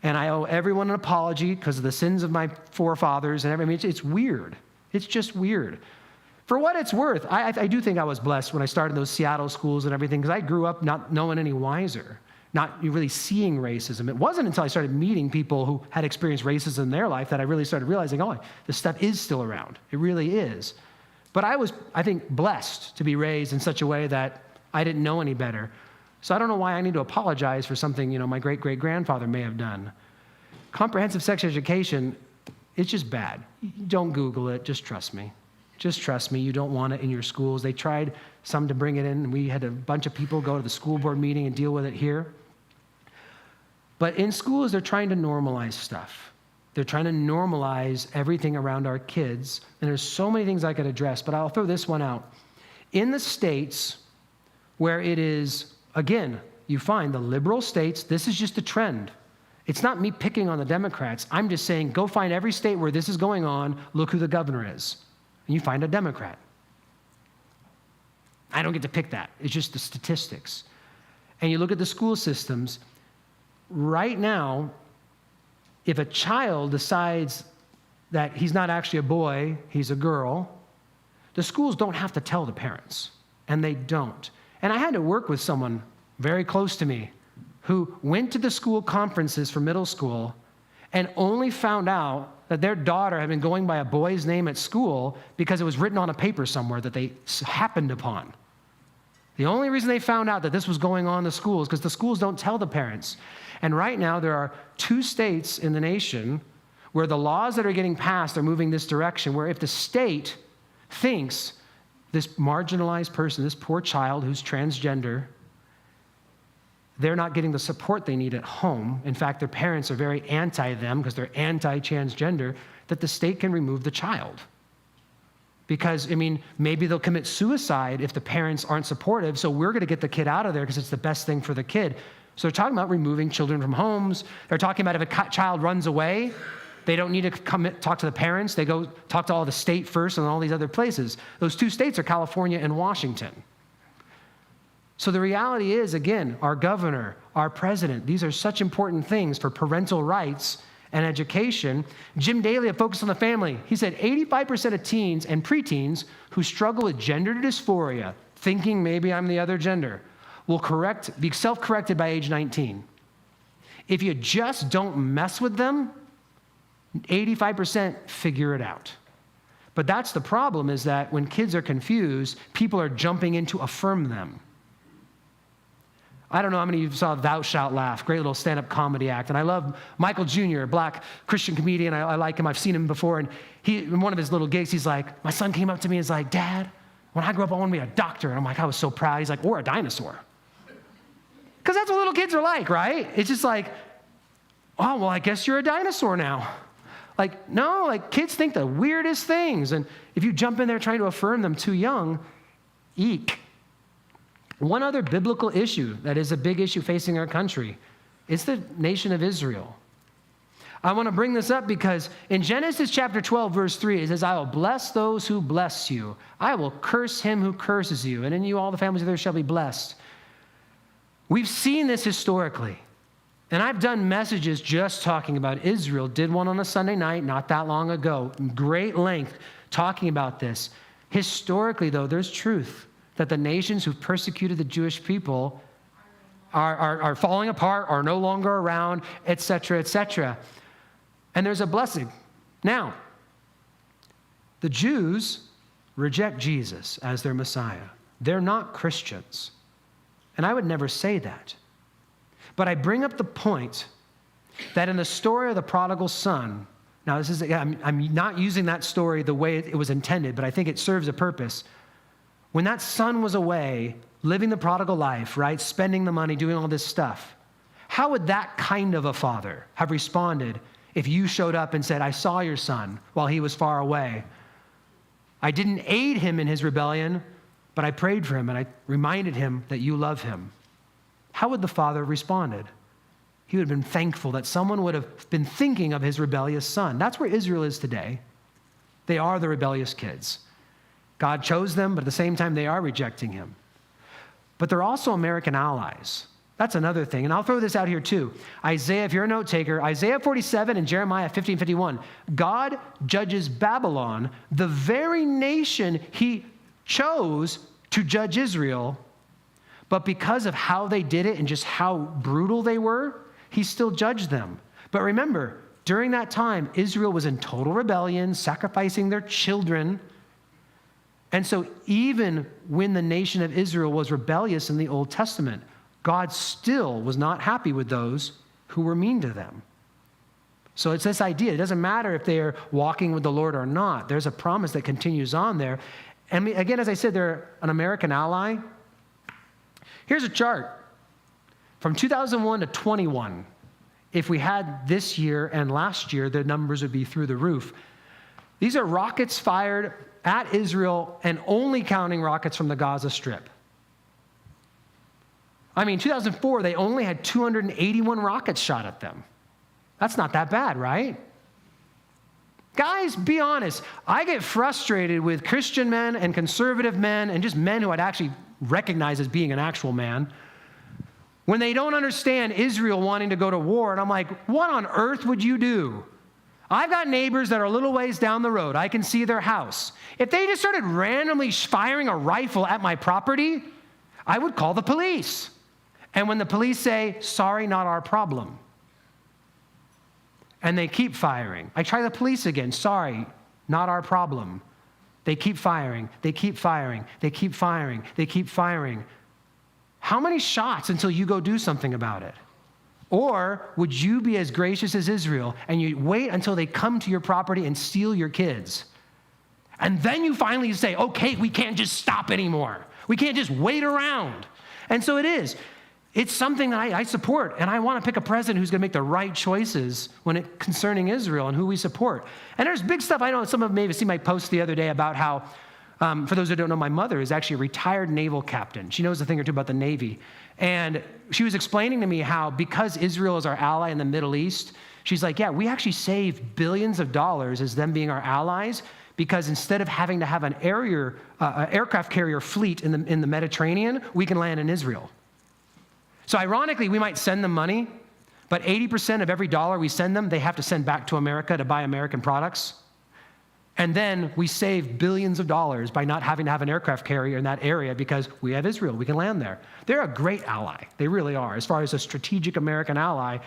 and I owe everyone an apology because of the sins of my forefathers and everything. It's weird. It's just weird. For what it's worth, I do think I was blessed when I started those Seattle schools and everything because I grew up not knowing any wiser, not really seeing racism. It wasn't until I started meeting people who had experienced racism in their life that I really started realizing, this stuff is still around. It really is. But I was, I think, blessed to be raised in such a way that I didn't know any better. So I don't know why I need to apologize for something, my great-great-grandfather may have done. Comprehensive sex education, it's just bad. Don't Google it. Just trust me. Just trust me, you don't want it in your schools. They tried some to bring it in, and we had a bunch of people go to the school board meeting and deal with it here. But in schools, they're trying to normalize stuff. They're trying to normalize everything around our kids. And there's so many things I could address, but I'll throw this one out. In the states where it is, again, you find the liberal states, this is just a trend. It's not me picking on the Democrats. I'm just saying, go find every state where this is going on, look who the governor is. And you find a Democrat. I don't get to pick that. It's just the statistics. And you look at the school systems. Right now, if a child decides that he's not actually a boy, he's a girl, the schools don't have to tell the parents, and they don't. And I had to work with someone very close to me who went to the school conferences for middle school and only found out that their daughter had been going by a boy's name at school because it was written on a paper somewhere that they happened upon. The only reason they found out that this was going on in the schools is because the schools don't tell the parents. And right now, there are 2 states in the nation where the laws that are getting passed are moving this direction, where if the state thinks this marginalized person, this poor child who's transgender, they're not getting the support they need at home. In fact, their parents are very anti them because they're anti-transgender, that the state can remove the child. Because, maybe they'll commit suicide if the parents aren't supportive, so we're going to get the kid out of there because it's the best thing for the kid. So they're talking about removing children from homes. They're talking about if a child runs away, they don't need to come talk to the parents. They go talk to all the state first and all these other places. Those 2 states are California and Washington. So the reality is, again, our governor, our president, these are such important things for parental rights and education. Jim Daly of Focus on the Family, he said 85% of teens and preteens who struggle with gender dysphoria, thinking maybe I'm the other gender, will be self-corrected by age 19. If you just don't mess with them, 85% figure it out. But that's the problem, is that when kids are confused, people are jumping in to affirm them. I don't know how many of you saw Thou Shalt Laugh, great little stand-up comedy act. And I love Michael Jr., a black Christian comedian. I like him. I've seen him before. And in one of his little gigs, he's like, my son came up to me and was like, Dad, when I grow up, I want to be a doctor. And I'm like, I was so proud. He's like, or a dinosaur. Because that's what little kids are like, right? It's just like, oh, well, I guess you're a dinosaur now. Like, no, like kids think the weirdest things. And if you jump in there trying to affirm them too young, eek. One other biblical issue that is a big issue facing our country is the nation of Israel. I want to bring this up because in Genesis chapter 12, verse 3, it says, I will bless those who bless you. I will curse him who curses you. And in you all the families of the earth shall be blessed. We've seen this historically. And I've done messages just talking about Israel. Did one on a Sunday night not that long ago. Great length talking about this. Historically, though, there's truth that the nations who've persecuted the Jewish people are falling apart, are no longer around, et cetera, et cetera. And there's a blessing. Now, the Jews reject Jesus as their Messiah. They're not Christians. And I would never say that. But I bring up the point that in the story of the prodigal son, now this is, I'm not using that story the way it was intended, but I think it serves a purpose. When that son was away, living the prodigal life, right, spending the money, doing all this stuff, how would that kind of a father have responded if you showed up and said, I saw your son while he was far away. I didn't aid him in his rebellion, but I prayed for him and I reminded him that you love him. How would the father have responded? He would have been thankful that someone would have been thinking of his rebellious son. That's where Israel is today. They are the rebellious kids. God chose them, but at the same time, they are rejecting him. But they're also American allies. That's another thing. And I'll throw this out here too. Isaiah, if you're a note taker, Isaiah 47 and Jeremiah 15:51. God judges Babylon, the very nation he chose to judge Israel. But because of how they did it and just how brutal they were, he still judged them. But remember, during that time, Israel was in total rebellion, sacrificing their children. And so even when the nation of Israel was rebellious in the Old Testament, God still was not happy with those who were mean to them. So it's this idea. It doesn't matter if they are walking with the Lord or not. There's a promise that continues on there. And again, as I said, they're an American ally. Here's a chart from 2001 to 21. If we had this year and last year, the numbers would be through the roof. These are rockets fired at Israel and only counting rockets from the Gaza Strip. I mean, 2004, they only had 281 rockets shot at them. That's not that bad, right? Guys, be honest. I get frustrated with Christian men and conservative men and just men who I'd actually recognize as being an actual man when they don't understand Israel wanting to go to war. And I'm like, what on earth would you do? I've got neighbors that are a little ways down the road. I can see their house. If they just started randomly firing a rifle at my property, I would call the police. And when the police say, sorry, not our problem. And they keep firing. I try the police again. Sorry, not our problem. They keep firing. They keep firing. They keep firing. They keep firing. How many shots until you go do something about it? Or would you be as gracious as Israel and you wait until they come to your property and steal your kids? And then you finally say, okay, we can't just stop anymore. We can't just wait around. And so it is. It's something that I support, and I want to pick a president who's going to make the right choices concerning Israel and who we support. And there's big stuff. I know some of you may have seen my post the other day about how, for those who don't know, my mother is actually a retired naval captain. She knows a thing or two about the Navy. And she was explaining to me how because Israel is our ally in the Middle East, she's like, yeah, we actually save billions of dollars as them being our allies, because instead of having to have an aircraft carrier fleet in the Mediterranean, we can land in Israel. So ironically, we might send them money, but 80% of every dollar we send them, they have to send back to America to buy American products. And then we save billions of dollars by not having to have an aircraft carrier in that area because we have Israel. We can land there. They're a great ally. They really are, as far as a strategic American ally.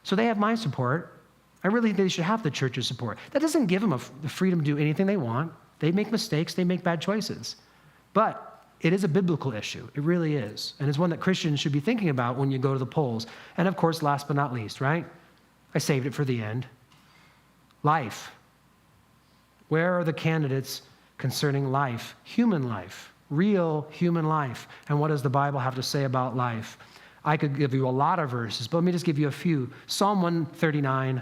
So they have my support. I really think they should have the church's support. That doesn't give them the freedom to do anything they want. They make mistakes. They make bad choices. But it is a biblical issue. It really is. And it's one that Christians should be thinking about when you go to the polls. And of course, last but not least, right? I saved it for the end. Life. Where are the candidates concerning life? Human life. Real human life. And what does the Bible have to say about life? I could give you a lot of verses, but let me just give you a few. Psalm 139,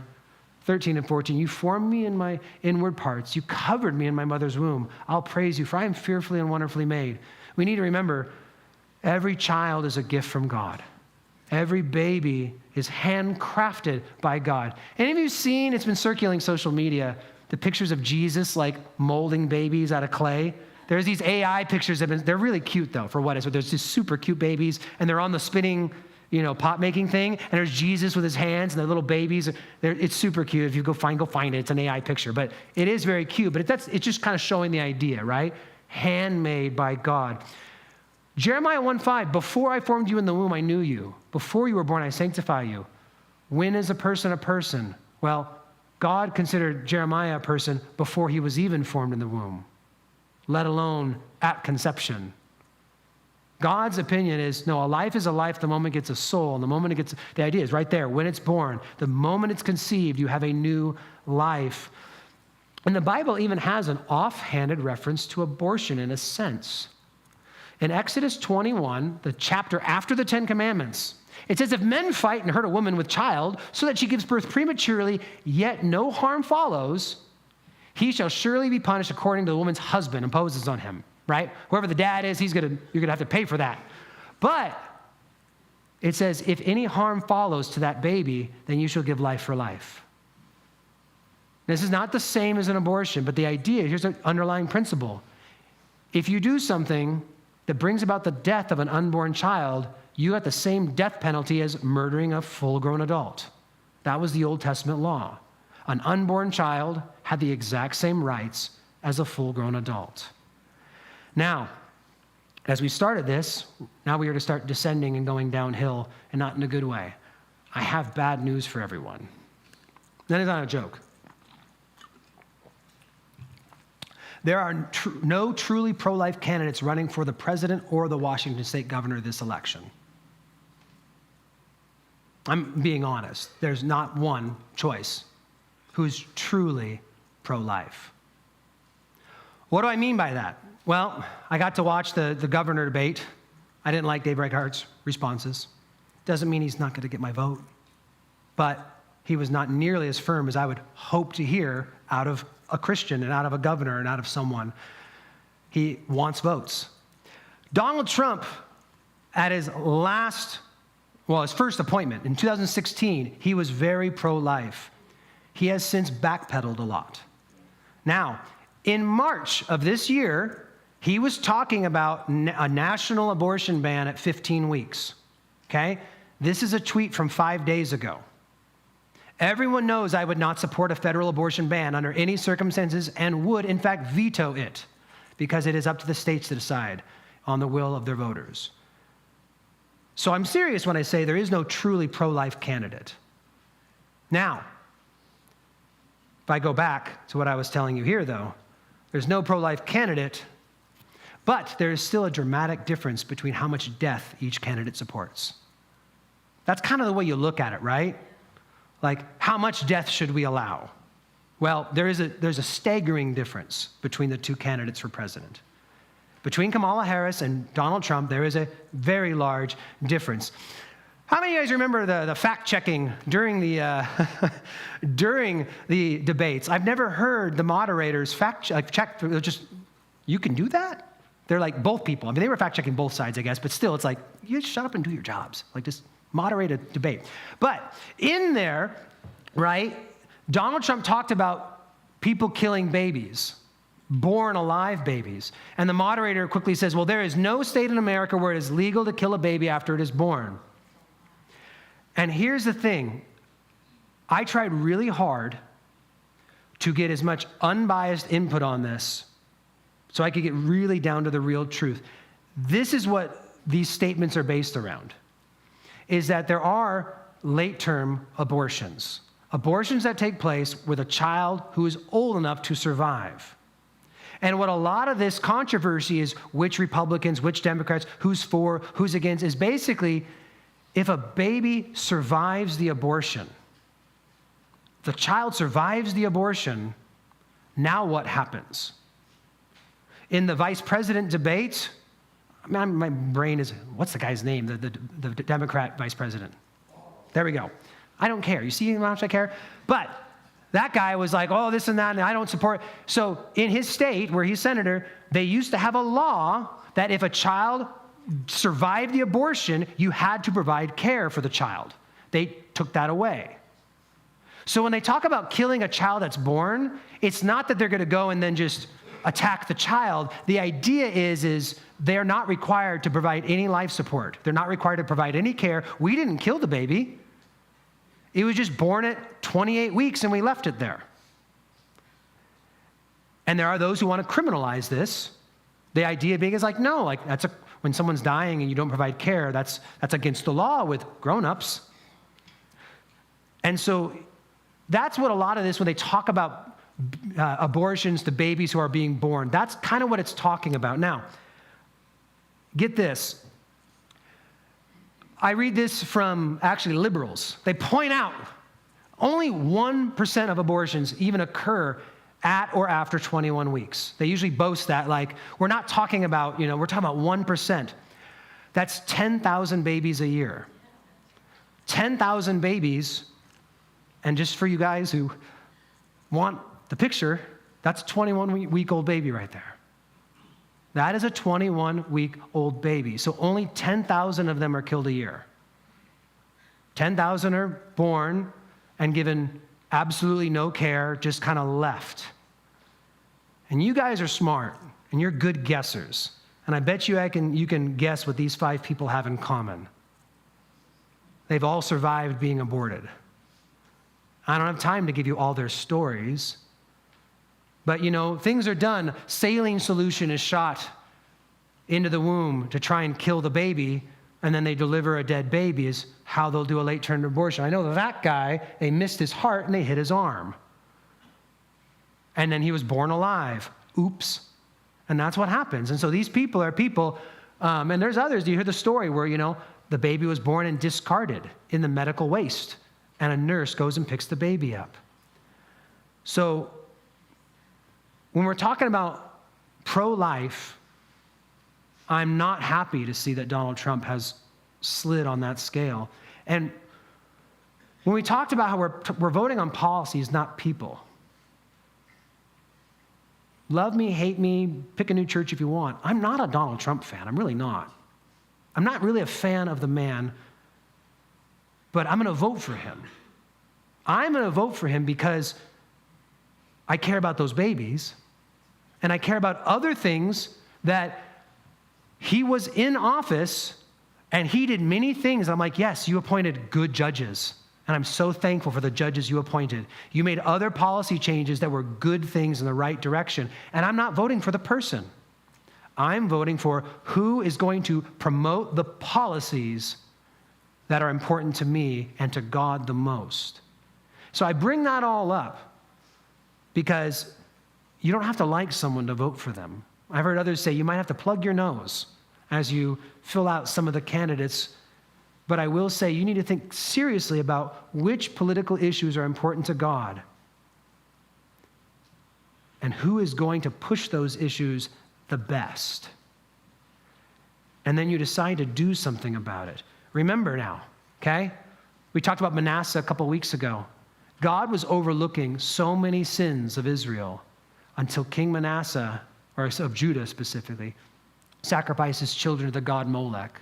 13 and 14. You formed me in my inward parts. You covered me in my mother's womb. I'll praise you, for I am fearfully and wonderfully made. We need to remember, every child is a gift from God. Every baby is handcrafted by God. Any of you seen, it's been circulating social media, the pictures of Jesus like molding babies out of clay? There's these AI pictures, they're really cute though, for what it's worth. There's these super cute babies, and they're on the spinning, pot making thing, and there's Jesus with his hands, and the little babies. It's super cute. If you go find it. It's an AI picture, but it is very cute. But it's just kind of showing the idea, right? Handmade by God. Jeremiah 1:5, before I formed you in the womb, I knew you. Before you were born, I sanctify you. When is a person a person? Well, God considered Jeremiah a person before he was even formed in the womb, let alone at conception. God's opinion is, no, a life is a life the moment it gets a soul, and the moment it gets, the idea is right there, when it's born, the moment it's conceived, you have a new life. And the Bible even has an offhanded reference to abortion in a sense. In Exodus 21, the chapter after the Ten Commandments, it says, if men fight and hurt a woman with child so that she gives birth prematurely, yet no harm follows, he shall surely be punished according to the woman's husband imposes on him, right? Whoever the dad is, you're going to have to pay for that. But it says, if any harm follows to that baby, then you shall give life for life. This is not the same as an abortion, but the idea, here's an underlying principle. If you do something that brings about the death of an unborn child, you have the same death penalty as murdering a full-grown adult. That was the Old Testament law. An unborn child had the exact same rights as a full-grown adult. Now, as we started this, now we are to start descending and going downhill, and not in a good way. I have bad news for everyone. That is not a joke. There are no truly pro-life candidates running for the president or the Washington state governor this election. I'm being honest. There's not one choice who's truly pro-life. What do I mean by that? Well, I got to watch the governor debate. I didn't like Dave Reichart's responses. Doesn't mean he's not going to get my vote. But he was not nearly as firm as I would hope to hear out of a Christian and out of a governor and out of someone. He wants votes. Donald Trump, at his first appointment in 2016, he was very pro-life. He has since backpedaled a lot. Now, in March of this year, he was talking about a national abortion ban at 15 weeks, okay? This is a tweet from 5 days ago. Everyone knows I would not support a federal abortion ban under any circumstances and would, in fact, veto it because it is up to the states to decide on the will of their voters. So I'm serious when I say there is no truly pro-life candidate. Now, If I go back to what I was telling you here, though, there's no pro-life candidate, but there is still a dramatic difference between how much death each candidate supports. That's kind of the way you look at it, right? Like, how much death should we allow? Well, there's a staggering difference between the two candidates for president. Between Kamala Harris and Donald Trump, there is a very large difference. How many of you guys remember the fact-checking during the during the debates? I've never heard the moderators check. Just, you can do that? They're like both people. I mean, they were fact-checking both sides, I guess, but still, it's like, you shut up and do your jobs. Like, just moderate a debate. But in there, right, Donald Trump talked about people killing babies, born alive babies. And the moderator quickly says, well, there is no state in America where it is legal to kill a baby after it is born. And here's the thing. I tried really hard to get as much unbiased input on this so I could get really down to the real truth. This is what these statements are based around, is that there are late-term abortions. Abortions that take place with a child who is old enough to survive. And what a lot of this controversy is, which Republicans, which Democrats, who's for, who's against, is basically, if a baby survives the abortion, the child survives the abortion, now what happens? In the vice president debate, my brain is, what's the guy's name, the Democrat vice president? There we go. I don't care. You see how much I care? But that guy was like, oh, this and that, and I don't support. So in his state, where he's senator, they used to have a law that if a child survived the abortion, you had to provide care for the child. They took that away. So when they talk about killing a child that's born, it's not that they're going to go and then just attack the child. The idea is they're not required to provide any life support. They're not required to provide any care. We didn't kill the baby. It was just born at 28 weeks and we left it there. And there are those who want to criminalize this. The idea being is like, no, like when someone's dying and you don't provide care, that's against the law with grown-ups. And so that's what a lot of this, when they talk about abortions to babies who are being born, that's kind of what it's talking about. Now, get this. I read this from actually liberals. They point out only 1% of abortions even occur at or after 21 weeks. They usually boast that, like, we're not talking about, we're talking about 1%. That's 10,000 babies a year. 10,000 babies, and just for you guys who want the picture, that's a 21-week-old baby right there. That is a 21-week-old baby. So only 10,000 of them are killed a year. 10,000 are born and given absolutely no care, just kind of left. And you guys are smart, and you're good guessers. And I bet you you can guess what these 5 people have in common. They've all survived being aborted. I don't have time to give you all their stories. But, things are done. Saline solution is shot into the womb to try and kill the baby, and then they deliver a dead baby is how they'll do a late-term abortion. I know that guy, they missed his heart and they hit his arm. And then he was born alive. Oops. And that's what happens. And so these people are people, and there's others. You hear the story where, the baby was born and discarded in the medical waste, and a nurse goes and picks the baby up. So when we're talking about pro-life, I'm not happy to see that Donald Trump has slid on that scale. And when we talked about how we're voting on policies, not people. Love me, hate me, pick a new church if you want. I'm not a Donald Trump fan. I'm really not. I'm not really a fan of the man, but I'm going to vote for him. I'm going to vote for him because I care about those babies, and I care about other things that he was in office, and he did many things. I'm like, yes, you appointed good judges, and I'm so thankful for the judges you appointed. You made other policy changes that were good things in the right direction, and I'm not voting for the person. I'm voting for who is going to promote the policies that are important to me and to God the most. So I bring that all up because you don't have to like someone to vote for them. I've heard others say you might have to plug your nose as you fill out some of the candidates. But I will say you need to think seriously about which political issues are important to God and who is going to push those issues the best. And then you decide to do something about it. Remember now, okay? We talked about Manasseh a couple weeks ago. God was overlooking so many sins of Israel until King Manasseh, or of Judah specifically, sacrificed his children to the god Molech.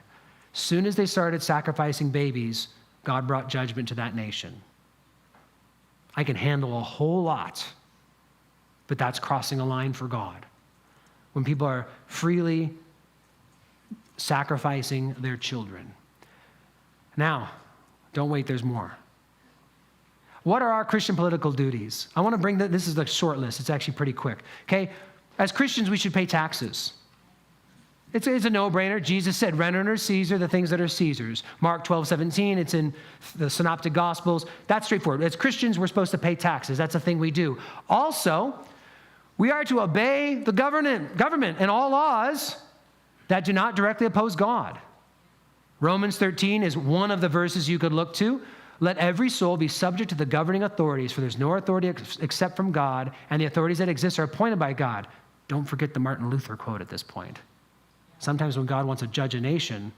Soon as they started sacrificing babies, God brought judgment to that nation. I can handle a whole lot, but that's crossing a line for God. When people are freely sacrificing their children. Now, don't wait, there's more. What are our Christian political duties? I want to bring this is the short list. It's actually pretty quick. Okay? As Christians, we should pay taxes. It's a no-brainer. Jesus said, render unto Caesar the things that are Caesar's. Mark 12:17, it's in the Synoptic Gospels. That's straightforward. As Christians, we're supposed to pay taxes. That's a thing we do. Also, we are to obey the government and all laws that do not directly oppose God. Romans 13 is one of the verses you could look to. Let every soul be subject to the governing authorities, for there's no authority except from God, and the authorities that exist are appointed by God. Don't forget the Martin Luther quote at this point. Sometimes when God wants to judge a nation,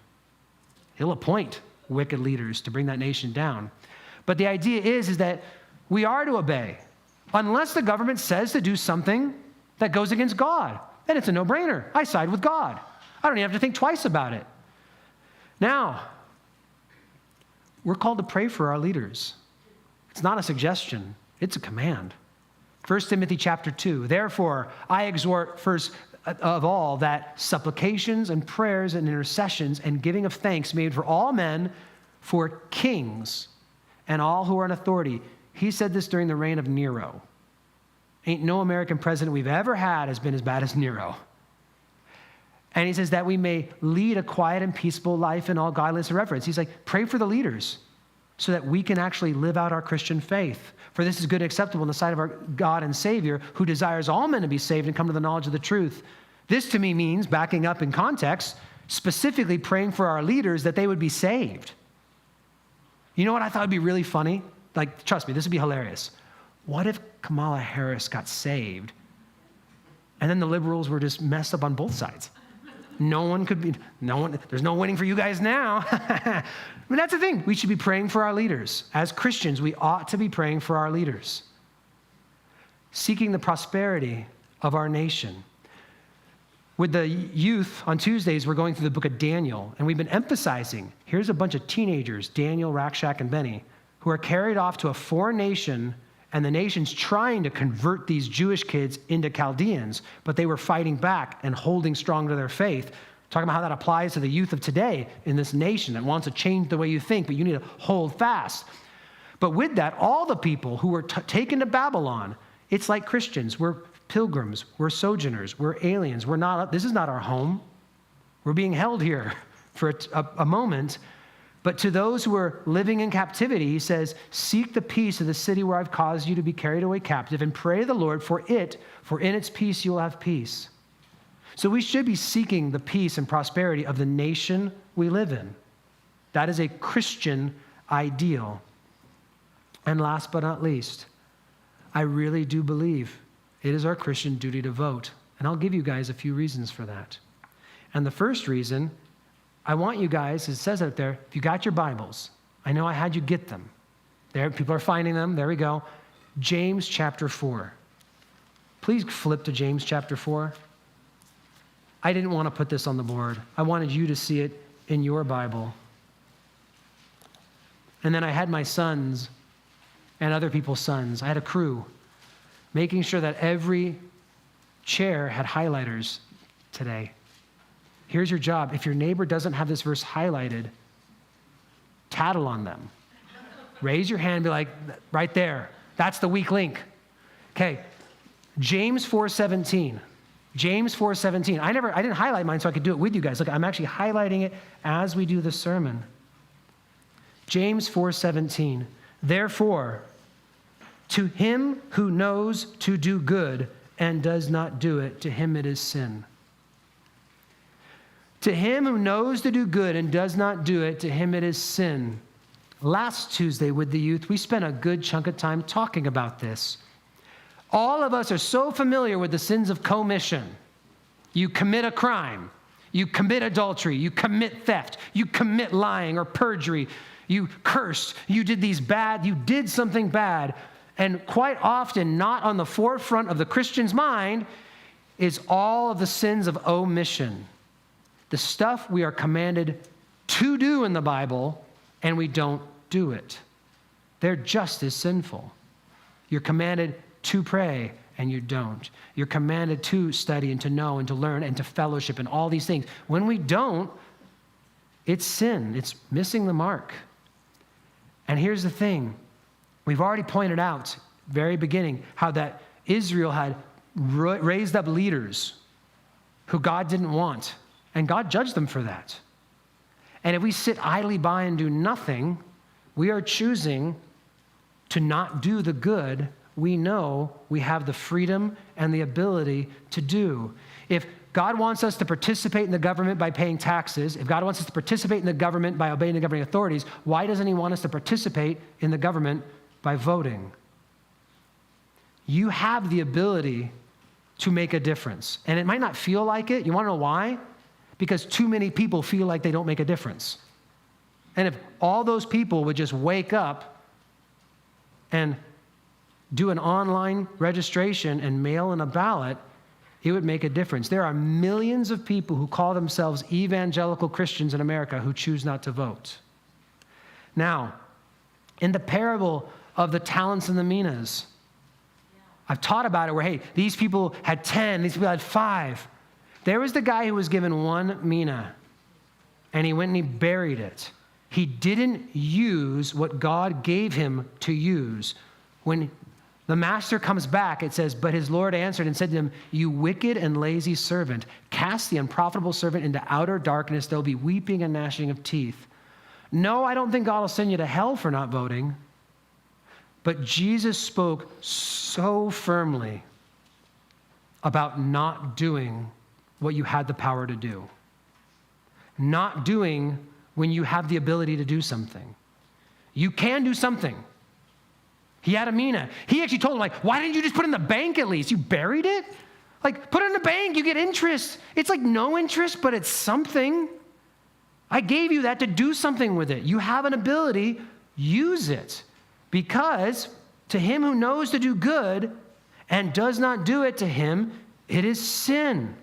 he'll appoint wicked leaders to bring that nation down. But the idea is that we are to obey. Unless the government says to do something that goes against God, then it's a no-brainer. I side with God. I don't even have to think twice about it. Now, we're called to pray for our leaders. It's not a suggestion. It's a command. 1 Timothy chapter 2, therefore, I exhort first of all that supplications and prayers and intercessions and giving of thanks made for all men, for kings and all who are in authority. He said this during the reign of Nero. Ain't no American president we've ever had has been as bad as Nero. And he says that we may lead a quiet and peaceful life in all godliness and reverence. He's like, pray for the leaders so that we can actually live out our Christian faith. For this is good and acceptable in the sight of our God and Savior, who desires all men to be saved and come to the knowledge of the truth. This to me means, backing up in context, specifically praying for our leaders that they would be saved. You know what I thought would be really funny? Like, trust me, this would be hilarious. What if Kamala Harris got saved and then the liberals were just messed up on both sides? There's no winning for you guys now. I mean, that's the thing. We should be praying for our leaders. As Christians, we ought to be praying for our leaders, seeking the prosperity of our nation. With the youth on Tuesdays, we're going through the book of Daniel, and we've been emphasizing, here's a bunch of teenagers, Daniel, Rakshak, and Benny, who are carried off to a foreign nation, and the nation's trying to convert these Jewish kids into Chaldeans, but they were fighting back and holding strong to their faith. Talking about how that applies to the youth of today in this nation that wants to change the way you think, but you need to hold fast. But with that, all the people who were taken to Babylon, it's like Christians. We're pilgrims, we're sojourners, we're aliens. This is not our home. We're being held here for a moment. But to those who are living in captivity, he says, seek the peace of the city where I've caused you to be carried away captive, and pray to the Lord for in its peace you will have peace. So we should be seeking the peace and prosperity of the nation we live in. That is a Christian ideal. And last but not least, I really do believe it is our Christian duty to vote. And I'll give you guys a few reasons for that. And the first reason, I want you guys, it says out there, if you got your Bibles, I know I had you get them. There, people are finding them. There we go. James chapter 4. Please flip to James chapter 4. I didn't want to put this on the board. I wanted you to see it in your Bible. And then I had my sons and other people's sons. I had a crew making sure that every chair had highlighters today. Here's your job. If your neighbor doesn't have this verse highlighted, tattle on them. Raise your hand and be like, right there. That's the weak link. Okay. James 4:17. James 4:17. I didn't highlight mine so I could do it with you guys. Look, I'm actually highlighting it as we do the sermon. James 4:17. Therefore, To him who knows to do good and does not do it, to him it is sin. To him who knows to do good and does not do it, to him it is sin. Last Tuesday with the youth, we spent a good chunk of time talking about this. All of us are so familiar with the sins of commission. You commit a crime. You commit adultery. You commit theft. You commit lying or perjury. You cursed. You did something bad. And quite often, not on the forefront of the Christian's mind, is all of the sins of omission. The stuff we are commanded to do in the Bible, and we don't do it. They're just as sinful. You're commanded to pray, and you don't. You're commanded to study and to know and to learn and to fellowship and all these things. When we don't, it's sin. It's missing the mark. And here's the thing. We've already pointed out, very beginning, how that Israel had raised up leaders who God didn't want. And God judged them for that. And if we sit idly by and do nothing, we are choosing to not do the good we know we have the freedom and the ability to do. If God wants us to participate in the government by paying taxes, if God wants us to participate in the government by obeying the governing authorities, why doesn't he want us to participate in the government by voting? You have the ability to make a difference. And it might not feel like it. You want to know why? Because too many people feel like they don't make a difference. And if all those people would just wake up and do an online registration and mail in a ballot, it would make a difference. There are millions of people who call themselves evangelical Christians in America who choose not to vote. Now, in the parable of the talents and the minas, I've taught about it where, hey, these people had 10, these people had 5. There was the guy who was given 1 mina, and he went and he buried it. He didn't use what God gave him to use. When the master comes back, it says, but his Lord answered and said to him, you wicked and lazy servant, cast the unprofitable servant into outer darkness. There'll be weeping and gnashing of teeth. No, I don't think God will send you to hell for not voting. But Jesus spoke so firmly about not doing what you had the power to do. Not doing when you have the ability to do something. You can do something. He had a mina. He actually told him, like, why didn't you just put it in the bank at least? You buried it? Like, put it in the bank, you get interest. It's like no interest, but it's something. I gave you that to do something with it. You have an ability, use it. Because to him who knows to do good and does not do it, to him it is sin.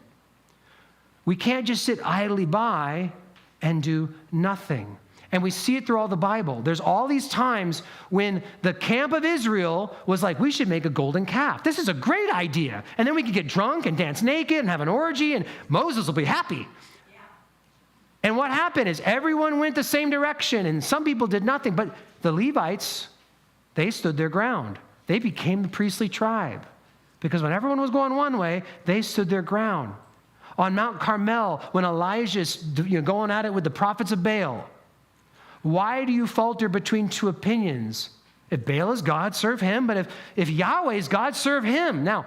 We can't just sit idly by and do nothing. And we see it through all the Bible. There's all these times when the camp of Israel was like, we should make a golden calf. This is a great idea. And then we could get drunk and dance naked and have an orgy, and Moses will be happy. Yeah. And what happened is everyone went the same direction, and some people did nothing. But the Levites, they stood their ground. They became the priestly tribe. Because when everyone was going one way, they stood their ground. On Mount Carmel, when Elijah's going at it with the prophets of Baal, why do you falter between 2 opinions? If Baal is God, serve him. But if Yahweh is God, serve him. Now,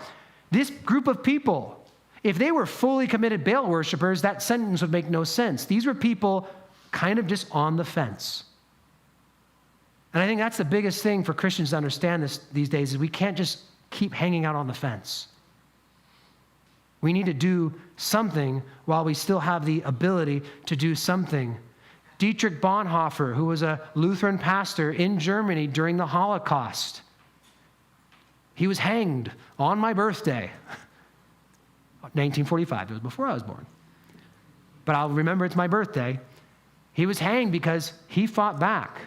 this group of people, if they were fully committed Baal worshipers, that sentence would make no sense. These were people kind of just on the fence. And I think that's the biggest thing for Christians to understand these days is we can't just keep hanging out on the fence. We need to do something while we still have the ability to do something. Dietrich Bonhoeffer, who was a Lutheran pastor in Germany during the Holocaust, he was hanged on my birthday, 1945. It was before I was born. But I'll remember it's my birthday. He was hanged because he fought back.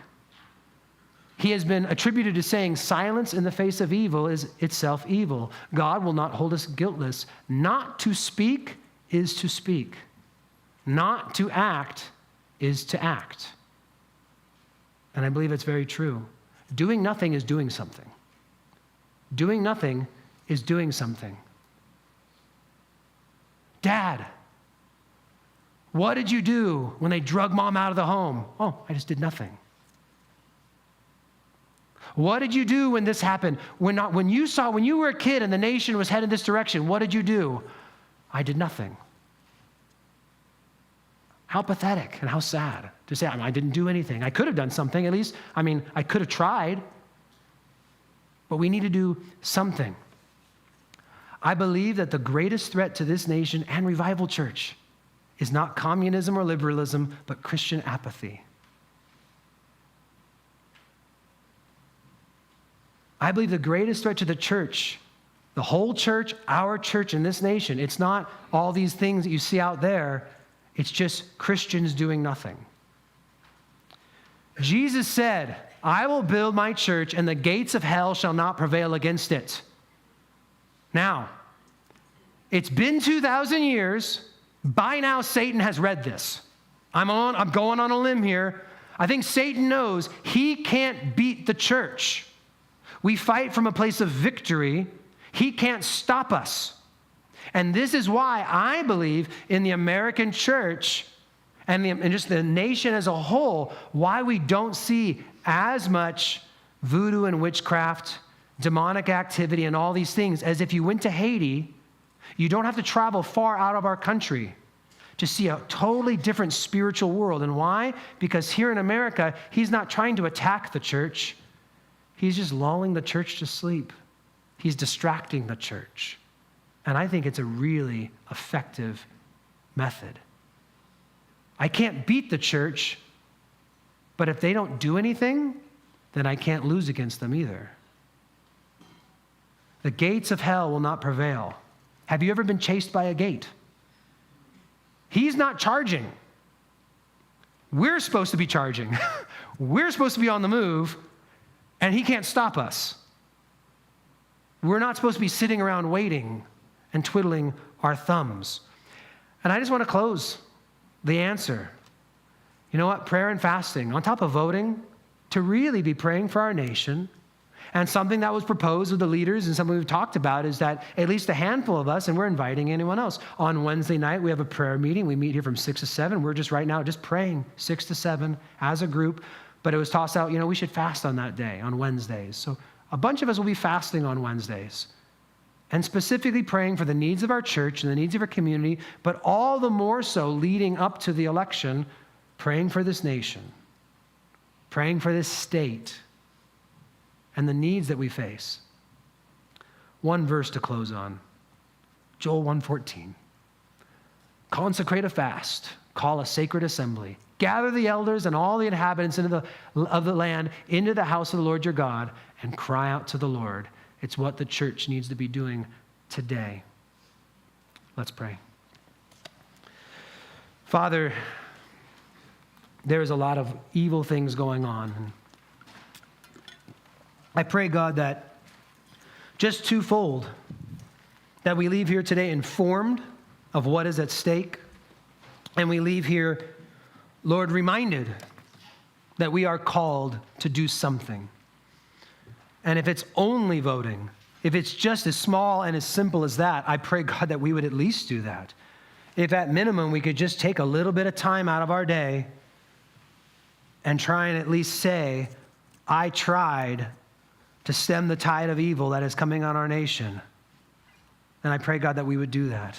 He has been attributed to saying silence in the face of evil is itself evil. God will not hold us guiltless. Not to speak is to speak. Not to act is to act. And I believe it's very true. Doing nothing is doing something. Doing nothing is doing something. Dad, what did you do when they drug mom out of the home? Oh, I just did nothing. What did you do when this happened? When you were a kid and the nation was headed this direction, what did you do? I did nothing. How pathetic and how sad to say, I didn't do anything. I could have done something at least. I could have tried. But we need to do something. I believe that the greatest threat to this nation and Revival Church is not communism or liberalism, but Christian apathy. I believe the greatest threat to the church, the whole church, our church in this nation, it's not all these things that you see out there. It's just Christians doing nothing. Jesus said, I will build my church and the gates of hell shall not prevail against it. Now, it's been 2,000 years. By now, Satan has read this. I'm going on a limb here. I think Satan knows he can't beat the church. We fight from a place of victory. He can't stop us. And this is why I believe in the American church and just the nation as a whole, why we don't see as much voodoo and witchcraft, demonic activity, and all these things as if you went to Haiti. You don't have to travel far out of our country to see a totally different spiritual world. And why? Because here in America, he's not trying to attack the church. He's just lulling the church to sleep. He's distracting the church. And I think it's a really effective method. I can't beat the church, but if they don't do anything, then I can't lose against them either. The gates of hell will not prevail. Have you ever been chased by a gate? He's not charging. We're supposed to be charging. We're supposed to be on the move, and he can't stop us. We're not supposed to be sitting around waiting and twiddling our thumbs. And I just want to close the answer. You know what? Prayer and fasting, on top of voting, to really be praying for our nation. And something that was proposed with the leaders and something we've talked about is that at least a handful of us, and we're inviting anyone else, on Wednesday night we have a prayer meeting. We meet here from 6 to 7. We're just right now just praying 6 to 7 as a group. But it was tossed out, we should fast on that day, on Wednesdays. So a bunch of us will be fasting on Wednesdays and specifically praying for the needs of our church and the needs of our community, but all the more so leading up to the election, praying for this nation, praying for this state, and the needs that we face. One verse to close on, Joel 1:14. Consecrate a fast, call a sacred assembly, gather the elders and all the inhabitants of the land into the house of the Lord your God, and cry out to the Lord. It's what the church needs to be doing today. Let's pray. Father, there is a lot of evil things going on. I pray, God, that just twofold, that we leave here today informed of what is at stake, and we leave here, Lord, reminded that we are called to do something. And if it's only voting, if it's just as small and as simple as that, I pray, God, that we would at least do that. If at minimum we could just take a little bit of time out of our day and try and at least say, I tried to stem the tide of evil that is coming on our nation. And I pray, God, that we would do that.